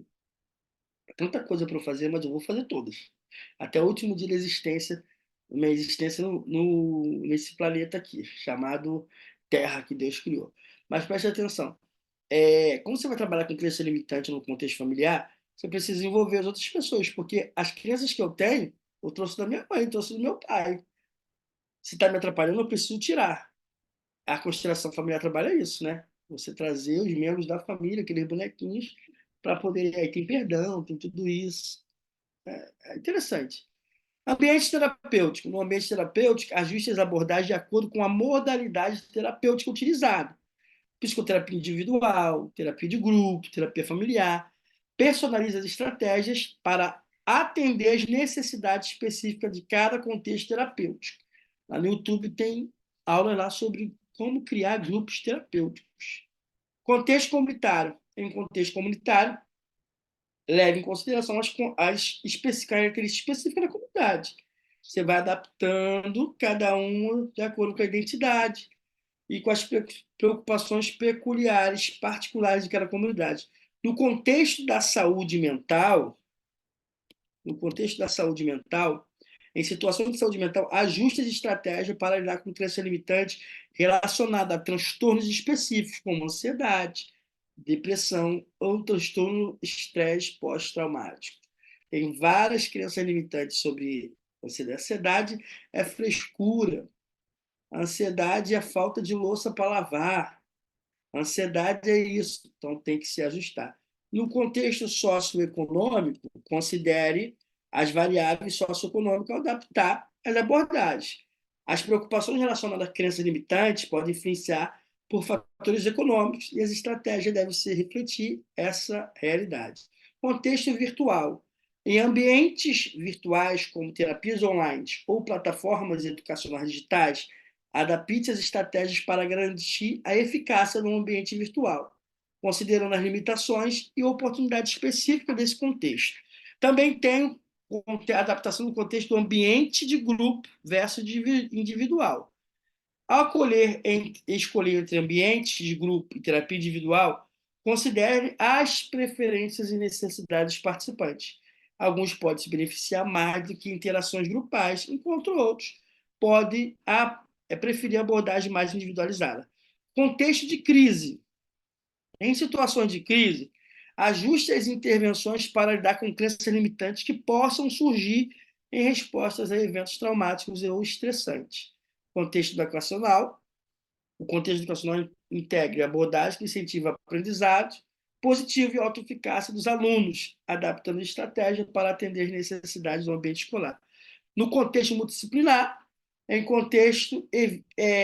É tanta coisa para eu fazer, mas eu vou fazer todas. Até o último dia da minha existência nesse planeta aqui, chamado Terra, que Deus criou. Mas preste atenção. Como você vai trabalhar com crença limitante no contexto familiar, você precisa envolver as outras pessoas, porque as crenças que eu tenho, eu trouxe da minha mãe, eu trouxe do meu pai. Se está me atrapalhando, eu preciso tirar. A constelação familiar trabalha isso, né? Você trazer os membros da família, aqueles bonequinhos, para poder. Aí tem perdão, tem tudo isso. É interessante. Ambiente terapêutico. No ambiente terapêutico, ajuste as abordagens de acordo com a modalidade terapêutica utilizada. Psicoterapia individual, terapia de grupo, terapia familiar. Personalize as estratégias para atender as necessidades específicas de cada contexto terapêutico. Lá no YouTube tem aula lá sobre como criar grupos terapêuticos. Contexto comunitário. Em contexto comunitário, leve em consideração as características específicas da comunidade. Você vai adaptando cada uma de acordo com a identidade e com as preocupações peculiares, particulares de cada comunidade. No contexto da saúde mental, no contexto da saúde mental, em situações de saúde mental, ajuste as estratégias para lidar com crença limitante relacionada a transtornos específicos, como ansiedade, depressão ou transtorno estresse pós-traumático. Tem várias crenças limitantes sobre ansiedade. Ansiedade é frescura. A ansiedade é a falta de louça para lavar. A ansiedade é isso, então tem que se ajustar. No contexto socioeconômico, considere as variáveis socioeconômicas ao adaptar as abordagens. As preocupações relacionadas a crenças limitantes podem influenciar por fatores econômicos e as estratégias devem se refletir essa realidade. Contexto virtual. Em ambientes virtuais, como terapias online ou plataformas educacionais digitais, adapte as estratégias para garantir a eficácia no ambiente virtual, considerando as limitações e oportunidades específicas desse contexto. Também tem a adaptação no contexto do ambiente de grupo versus individual. Ao escolher entre ambiente de grupo e terapia individual, considere as preferências e necessidades dos participantes. Alguns podem se beneficiar mais do que interações grupais, enquanto outros podem preferir abordagem mais individualizada. Contexto de crise. Em situações de crise, ajuste as intervenções para lidar com crenças limitantes que possam surgir em respostas a eventos traumáticos ou estressantes. Contexto educacional. O contexto educacional integra abordagens que incentivam aprendizado positivo e autoeficácia dos alunos, adaptando estratégia para atender as necessidades do ambiente escolar. No contexto multidisciplinar,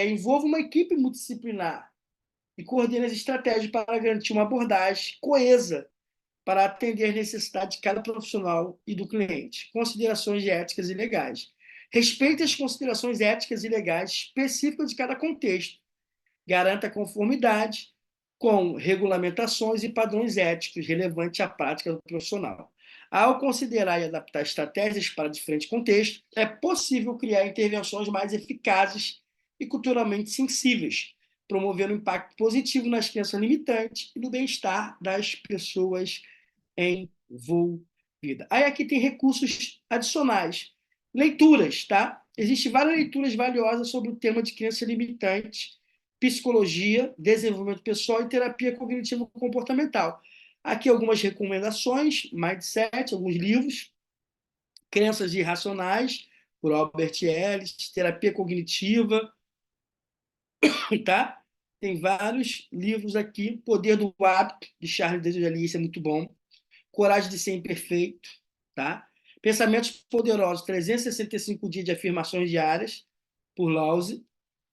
envolva uma equipe multidisciplinar e coordena as estratégias para garantir uma abordagem coesa para atender às necessidades de cada profissional e do cliente. Considerações éticas e legais. Respeite as considerações éticas e legais específicas de cada contexto. Garanta a conformidade com regulamentações e padrões éticos relevantes à prática do profissional. Ao considerar e adaptar estratégias para diferentes contextos, é possível criar intervenções mais eficazes e culturalmente sensíveis, promovendo um impacto positivo nas crenças limitantes e no bem-estar das pessoas envolvidas. Aí aqui tem recursos adicionais. Leituras, tá? Existem várias leituras valiosas sobre o tema de crença limitante, psicologia, desenvolvimento pessoal e terapia cognitivo-comportamental. Aqui algumas recomendações, mindset, alguns livros, Crenças Irracionais, por Albert Ellis, terapia cognitiva, tá? Tem vários livros aqui, Poder do Hábito, de Charles Desjardins, isso é muito bom. Coragem de Ser Imperfeito, tá? Pensamentos Poderosos, 365 dias de afirmações diárias, por Lause,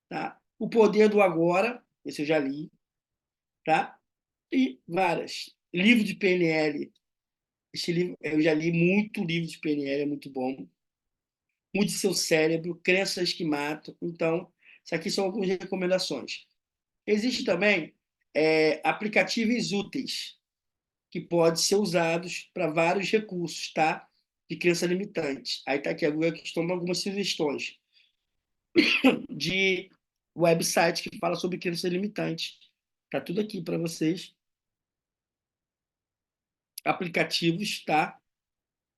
tá? O Poder do Agora, esse eu já li, tá? E várias. Livro de PNL, esse livro, eu já li muito livro de PNL, é muito bom. Mude Seu Cérebro, Crenças que Matam. Então, isso aqui são algumas recomendações. Existe também aplicativos úteis, que podem ser usados para vários recursos, tá? De crença limitante. Aí está aqui, aqui estão algumas sugestões de website que fala sobre crença limitante. Tá tudo aqui para vocês. Aplicativos, tá?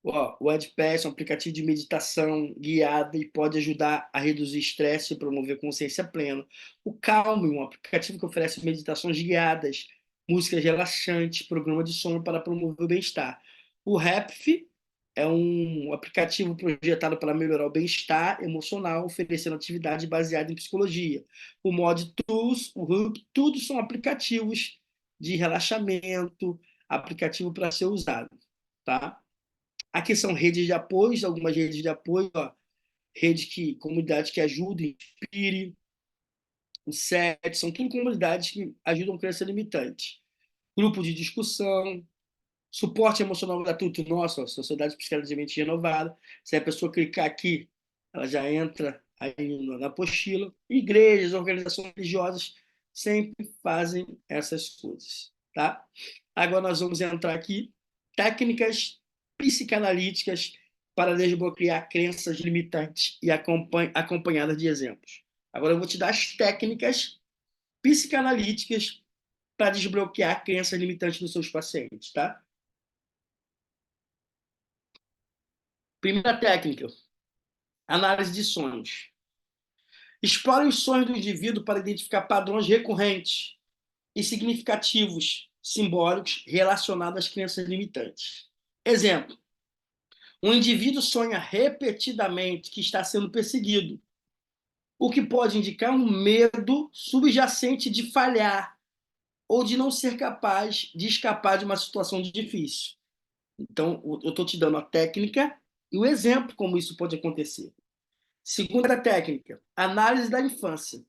Ó, o Edpass é um aplicativo de meditação guiada e pode ajudar a reduzir estresse e promover consciência plena. O Calm, um aplicativo que oferece meditações guiadas, músicas relaxantes, programa de sono para promover o bem-estar. O Rapf é um aplicativo projetado para melhorar o bem-estar emocional, oferecendo atividade baseada em psicologia. O Mod Tools, o Hub, tudo são aplicativos de relaxamento, aplicativo para ser usado, tá? Aqui são redes de apoio, algumas redes de apoio, ó, comunidade que ajuda, inspire, o SET, são tudo comunidades que ajudam criança limitante. Grupo de discussão, suporte emocional gratuito, nossa, Sociedade Psicologicamente Renovada. Se a pessoa clicar aqui, ela já entra aí na apostila. Igrejas, organizações religiosas sempre fazem essas coisas, tá? Agora nós vamos entrar aqui, técnicas psicanalíticas para desbloquear crenças limitantes e acompanhadas de exemplos. Agora eu vou te dar as técnicas psicanalíticas para desbloquear crenças limitantes dos seus pacientes, tá? Primeira técnica, análise de sonhos. Explore os sonhos do indivíduo para identificar padrões recorrentes e significativos, simbólicos, relacionados às crenças limitantes. Exemplo, um indivíduo sonha repetidamente que está sendo perseguido, o que pode indicar um medo subjacente de falhar ou de não ser capaz de escapar de uma situação difícil. Então, eu estou te dando a técnica e o exemplo como isso pode acontecer. Segunda técnica, análise da infância.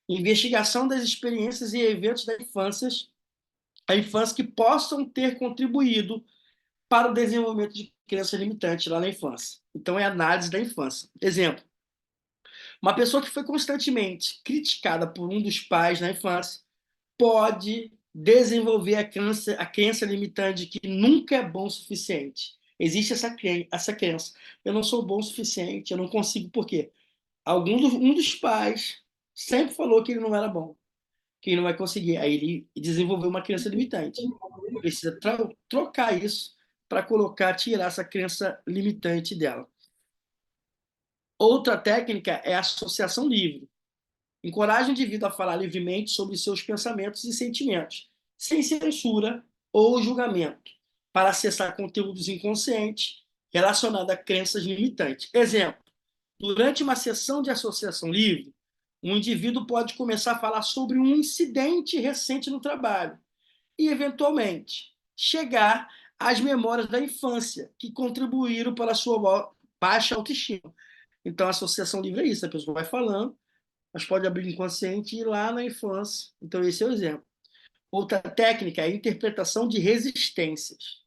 Investigação das experiências e eventos da infância que possam ter contribuído para o desenvolvimento de crença limitante lá na infância. Então, é análise da infância. Exemplo, uma pessoa que foi constantemente criticada por um dos pais na infância pode desenvolver a crença limitante de que nunca é bom o suficiente. Existe essa crença. Eu não sou bom o suficiente, eu não consigo. Por quê? Um dos pais sempre falou que ele não era bom, que ele não vai conseguir. Aí ele desenvolveu uma crença limitante. Precisa trocar isso para tirar essa crença limitante dela. Outra técnica é a associação livre. Encoraje o indivíduo a falar livremente sobre seus pensamentos e sentimentos, sem censura ou julgamento, para acessar conteúdos inconscientes relacionados a crenças limitantes. Exemplo, durante uma sessão de associação livre, um indivíduo pode começar a falar sobre um incidente recente no trabalho e, eventualmente, chegar às memórias da infância que contribuíram para a sua baixa autoestima. Então, a associação livre é isso, a pessoa vai falando mas pode abrir o inconsciente e ir lá na infância. Então, esse é o exemplo. Outra técnica é a interpretação de resistências.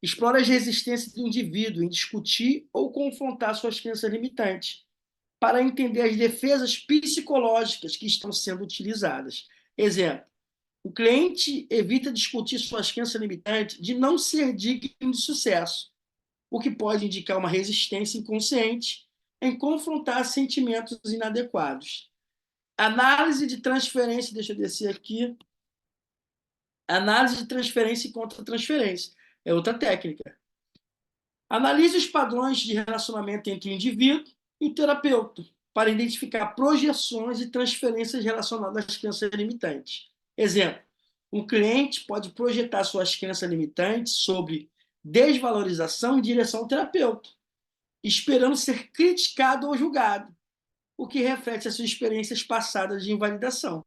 Explora as resistências do indivíduo em discutir ou confrontar suas crenças limitantes, para entender as defesas psicológicas que estão sendo utilizadas. Exemplo: o cliente evita discutir suas crenças limitantes de não ser digno de sucesso, o que pode indicar uma resistência inconsciente em confrontar sentimentos inadequados. Análise de transferência, deixa eu descer aqui. Análise de transferência e contra-transferência. É outra técnica. Analise os padrões de relacionamento entre o indivíduo e o terapeuta, para identificar projeções e transferências relacionadas às crenças limitantes. Exemplo: um cliente pode projetar suas crenças limitantes sobre desvalorização em direção ao terapeuta, esperando ser criticado ou julgado, o que reflete as suas experiências passadas de invalidação.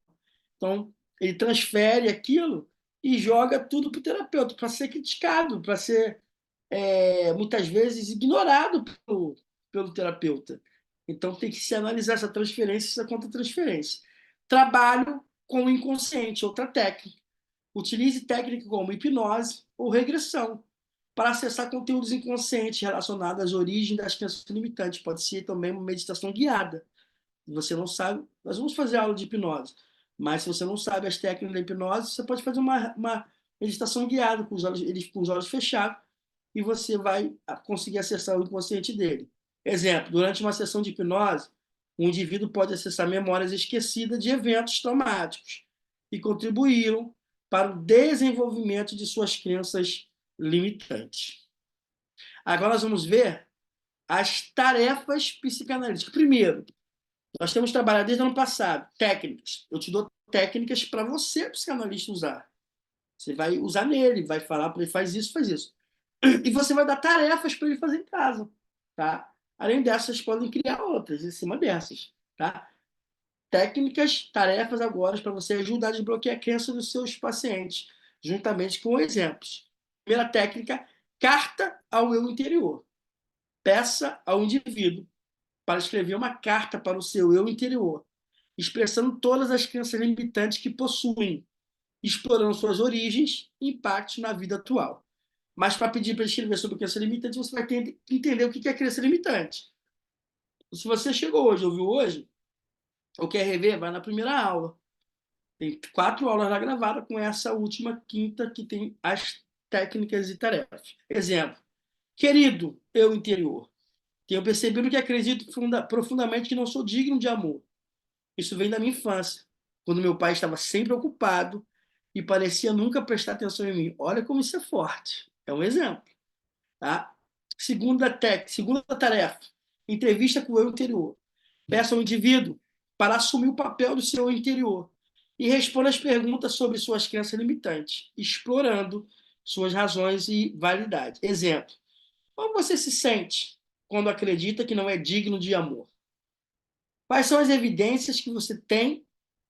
Então, ele transfere aquilo e joga tudo para o terapeuta, para ser criticado, para ser, muitas vezes, ignorado pelo terapeuta. Então, tem que se analisar essa transferência e essa contra-transferência. Trabalho com o inconsciente, outra técnica. Utilize técnicas como hipnose ou regressão para acessar conteúdos inconscientes relacionados às origens das crenças limitantes. Pode ser também uma meditação guiada. Você não sabe, nós vamos fazer aula de hipnose, mas se você não sabe as técnicas da hipnose, você pode fazer uma meditação guiada com os olhos fechados e você vai conseguir acessar o inconsciente dele. Exemplo: durante uma sessão de hipnose, um indivíduo pode acessar memórias esquecidas de eventos traumáticos que contribuíram para o desenvolvimento de suas crenças limitantes. Agora nós vamos ver as tarefas psicanalíticas. Primeiro, nós temos trabalhado desde o ano passado técnicas. Eu te dou técnicas para você, psicanalista, usar. Você vai usar nele, vai falar para ele: faz isso, faz isso. E você vai dar tarefas para ele fazer em casa. Tá? Além dessas, podem criar outras em cima dessas. Tá? Técnicas, tarefas agora para você ajudar a desbloquear a crença dos seus pacientes, juntamente com exemplos. Primeira técnica: carta ao eu interior. Peça ao indivíduo para escrever uma carta para o seu eu interior, expressando todas as crenças limitantes que possuem, explorando suas origens e impactos na vida atual. Mas para pedir para escrever sobre crença limitante, você vai ter que entender o que é crença limitante. Se você chegou hoje, ouviu hoje, ou quer rever, vai na primeira aula. Tem 4 aulas lá gravadas, com essa última quinta que tem as técnicas e tarefas. Exemplo: querido eu interior, tenho percebido que acredito profundamente que não sou digno de amor. Isso vem da minha infância, quando meu pai estava sempre ocupado e parecia nunca prestar atenção em mim. Olha como isso é forte. É um exemplo. Tá? Segunda tarefa: entrevista com o eu interior. Peça ao indivíduo para assumir o papel do seu eu interior e responda as perguntas sobre suas crenças limitantes, explorando suas razões e validade. Exemplo: como você se sente quando acredita que não é digno de amor? Quais são as evidências que você tem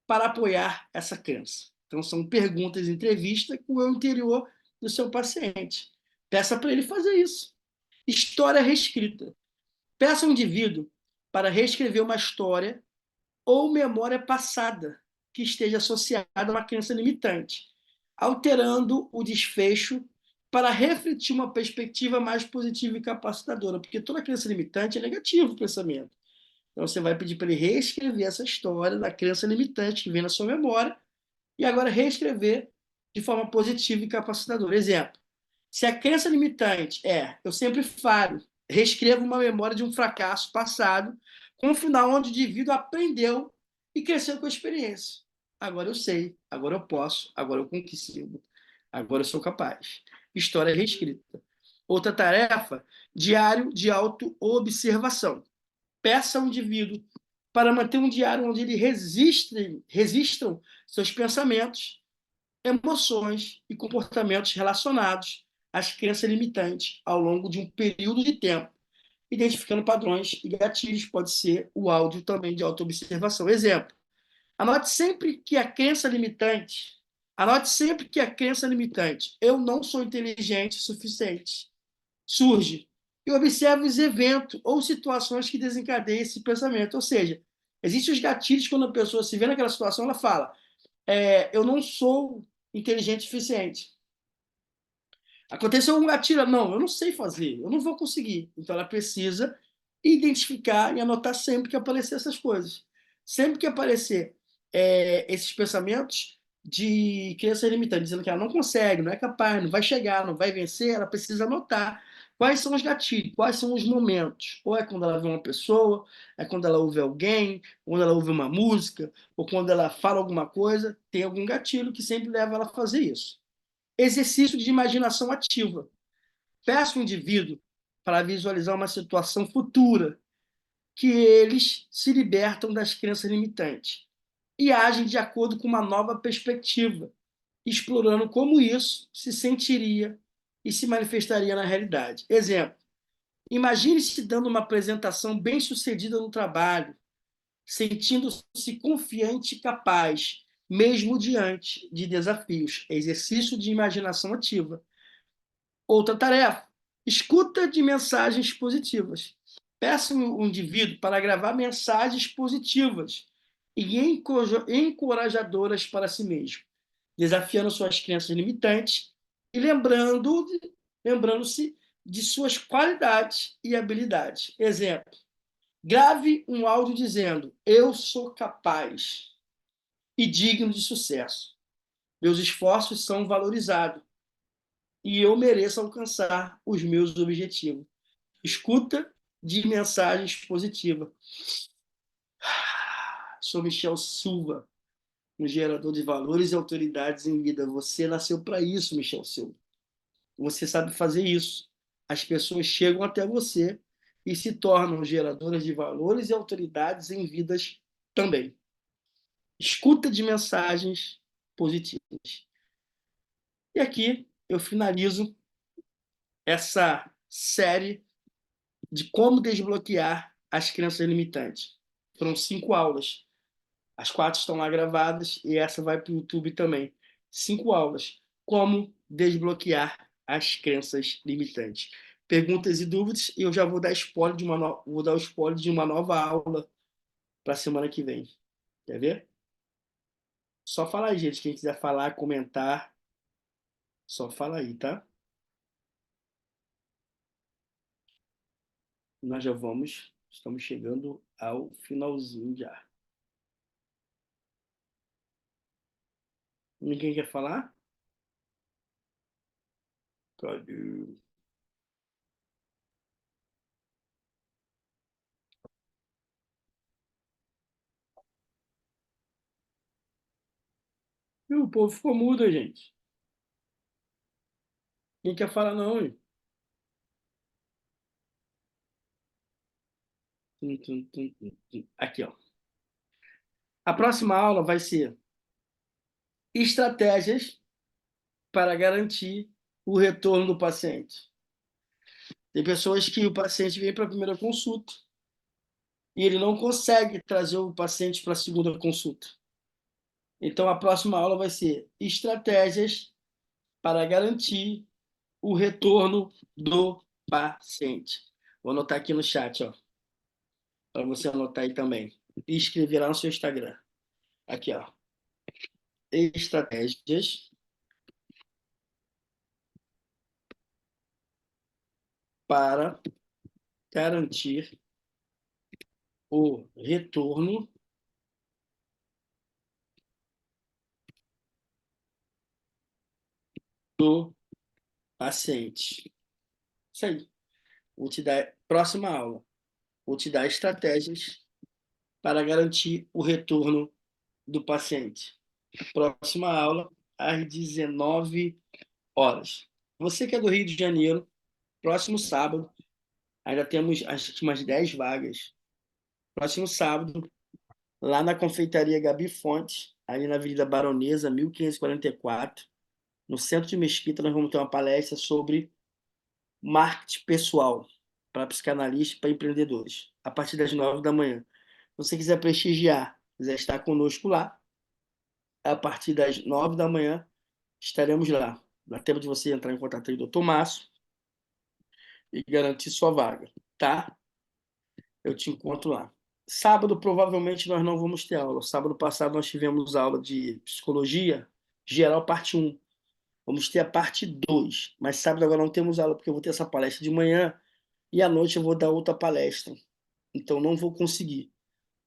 para apoiar essa crença? Então, são perguntas em entrevista com o eu interior do seu paciente. Peça para ele fazer isso. História reescrita. Peça ao indivíduo para reescrever uma história ou memória passada que esteja associada a uma crença limitante, alterando o desfecho para refletir uma perspectiva mais positiva e capacitadora, porque toda crença limitante é negativa o pensamento. Então, você vai pedir para ele reescrever essa história da crença limitante que vem na sua memória e agora reescrever de forma positiva e capacitadora. Exemplo: se a crença limitante é eu sempre falho, reescreva uma memória de um fracasso passado com um final onde o indivíduo aprendeu e cresceu com a experiência. Agora eu sei, agora eu posso, agora eu consigo, agora eu sou capaz. História reescrita. Outra tarefa: diário de autoobservação. Peça ao indivíduo para manter um diário onde ele registram seus pensamentos, emoções e comportamentos relacionados às crenças limitantes ao longo de um período de tempo, identificando padrões e gatilhos. Pode ser o áudio também de autoobservação. Exemplo: anote sempre que a crença limitante, eu não sou inteligente o suficiente, surge, e observe os eventos ou situações que desencadeiam esse pensamento. Ou seja, Existem os gatilhos quando a pessoa se vê naquela situação, ela fala: eu não sou inteligente o suficiente. Aconteceu um gatilho, não, eu não sei fazer, eu não vou conseguir. Então ela precisa identificar e anotar sempre que aparecer essas coisas. Sempre que aparecer esses pensamentos de criança limitante, dizendo que ela não consegue, não é capaz, não vai chegar, não vai vencer, ela precisa anotar quais são os gatilhos, quais são os momentos. Ou é quando ela vê uma pessoa, é quando ela ouve alguém, quando ela ouve uma música, ou quando ela fala alguma coisa, tem algum gatilho que sempre leva ela a fazer isso. Exercício de imaginação ativa. Peça ao indivíduo para visualizar uma situação futura que eles se libertam das crenças limitantes e agem de acordo com uma nova perspectiva, explorando como isso se sentiria e se manifestaria na realidade. Exemplo: imagine-se dando uma apresentação bem-sucedida no trabalho, sentindo-se confiante e capaz, mesmo diante de desafios. Exercício de imaginação ativa. Outra tarefa: escuta de mensagens positivas. Peça o indivíduo para gravar mensagens positivas e encorajadoras para si mesmo, desafiando suas crenças limitantes e lembrando-se de suas qualidades e habilidades. Exemplo: grave um áudio dizendo: eu sou capaz e digno de sucesso. Meus esforços são valorizados e eu mereço alcançar os meus objetivos. Escuta de mensagens positivas. Sou Michel Silva, um gerador de valores e autoridades em vida. Você nasceu para isso, Michel Silva. Você sabe fazer isso. As pessoas chegam até você e se tornam geradoras de valores e autoridades em vidas também. Escuta de mensagens positivas. E aqui eu finalizo essa série de como desbloquear as crenças limitantes. Foram 5 aulas. As 4 estão lá gravadas e essa vai para o YouTube também. 5 aulas. Como desbloquear as crenças limitantes. Perguntas e dúvidas, e eu já vou dar spoiler vou dar o spoiler de uma nova aula para a semana que vem. Quer ver? Só fala aí, gente. Quem quiser falar, comentar, só fala aí, tá? Nós já estamos chegando ao finalzinho já. Ninguém quer falar? Cadê? E o povo ficou mudo, gente. Ninguém quer falar, não, hein? Aqui, ó. A próxima aula vai ser estratégias para garantir o retorno do paciente. Tem pessoas que o paciente vem para a primeira consulta e ele não consegue trazer o paciente para a segunda consulta. Então, a próxima aula vai ser estratégias para garantir o retorno do paciente. Vou anotar aqui no chat, ó, para você anotar aí também. E escrever lá no seu Instagram. Aqui, ó. Estratégias para garantir o retorno do paciente. Isso aí. Vou te dar, próxima aula, vou te dar estratégias para garantir o retorno do paciente. Próxima aula, às 19 horas. Você que é do Rio de Janeiro, próximo sábado, ainda temos acho que umas 10 vagas. Próximo sábado, lá na Confeitaria Gabi Fontes, ali na Avenida Baronesa, 1544, no centro de Mesquita, nós vamos ter uma palestra sobre marketing pessoal para psicanalistas e para empreendedores, a partir das 9 da manhã. Se você quiser prestigiar, quiser estar conosco lá, a partir das 9 da manhã, estaremos lá. Dá tempo de você entrar em contato com o Dr. Márcio e garantir sua vaga, tá? Eu te encontro lá. Sábado, provavelmente, nós não vamos ter aula. Sábado passado, nós tivemos aula de psicologia geral, parte um. Vamos ter a parte 2. Mas sábado agora não temos aula, porque eu vou ter essa palestra de manhã e à noite eu vou dar outra palestra. Então, não vou conseguir.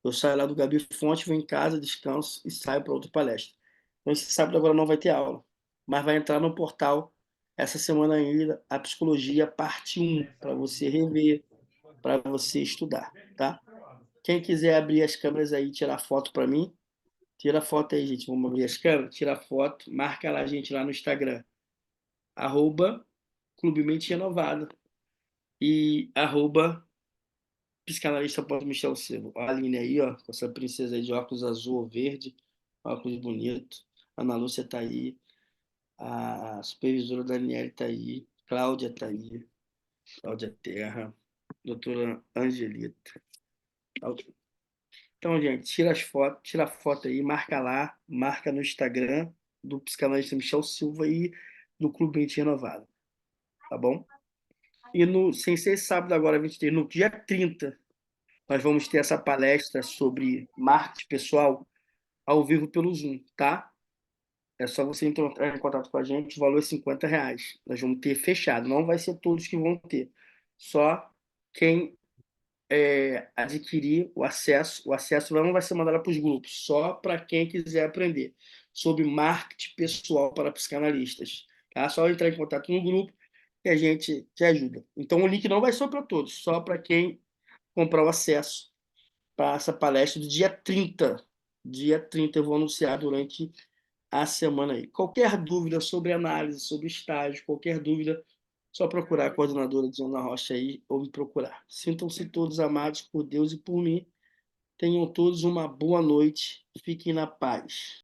Eu saio lá do Gabi Fonte, venho em casa, descanso e saio para outra palestra. Então, esse sábado agora não vai ter aula. Mas vai entrar no portal essa semana ainda a psicologia parte um, para você rever, para você estudar, tá? Quem quiser abrir as câmeras aí e tirar foto para mim, tira foto aí, gente. Vamos abrir as câmeras, tira foto, marca lá a gente lá no Instagram, arroba Clube Mente Renovada e arroba psicanalista pode Michel Silva. A Aline aí, ó, com essa princesa aí de óculos azul ou verde, óculos bonito. A Ana Lúcia tá aí, a supervisora Daniele tá aí, Cláudia tá aí, Cláudia Terra, doutora Angelita. Então, gente, tira as fotos, tira a foto aí, marca lá, marca no Instagram do psicanalista Michel Silva e do Clube Mente Renovado, tá bom? E no, sem ser sábado agora, 23, no dia 30, nós vamos ter essa palestra sobre marketing pessoal ao vivo pelo Zoom, tá? É só você entrar em contato com a gente, o valor é R$ 50. Nós vamos ter fechado, não vai ser todos que vão ter. Só quem adquirir o acesso não vai ser mandado para os grupos, só para quem quiser aprender sobre marketing pessoal para psicanalistas. Tá? Só entrar em contato no grupo e a gente te ajuda. Então o link não vai ser para todos, só para quem comprar o acesso para essa palestra do dia 30. Dia 30 eu vou anunciar durante a semana aí. Qualquer dúvida sobre análise, sobre estágio, qualquer dúvida, só procurar a coordenadora Diana Rocha aí ou me procurar. Sintam-se todos amados por Deus e por mim. Tenham todos uma boa noite. Fiquem na paz.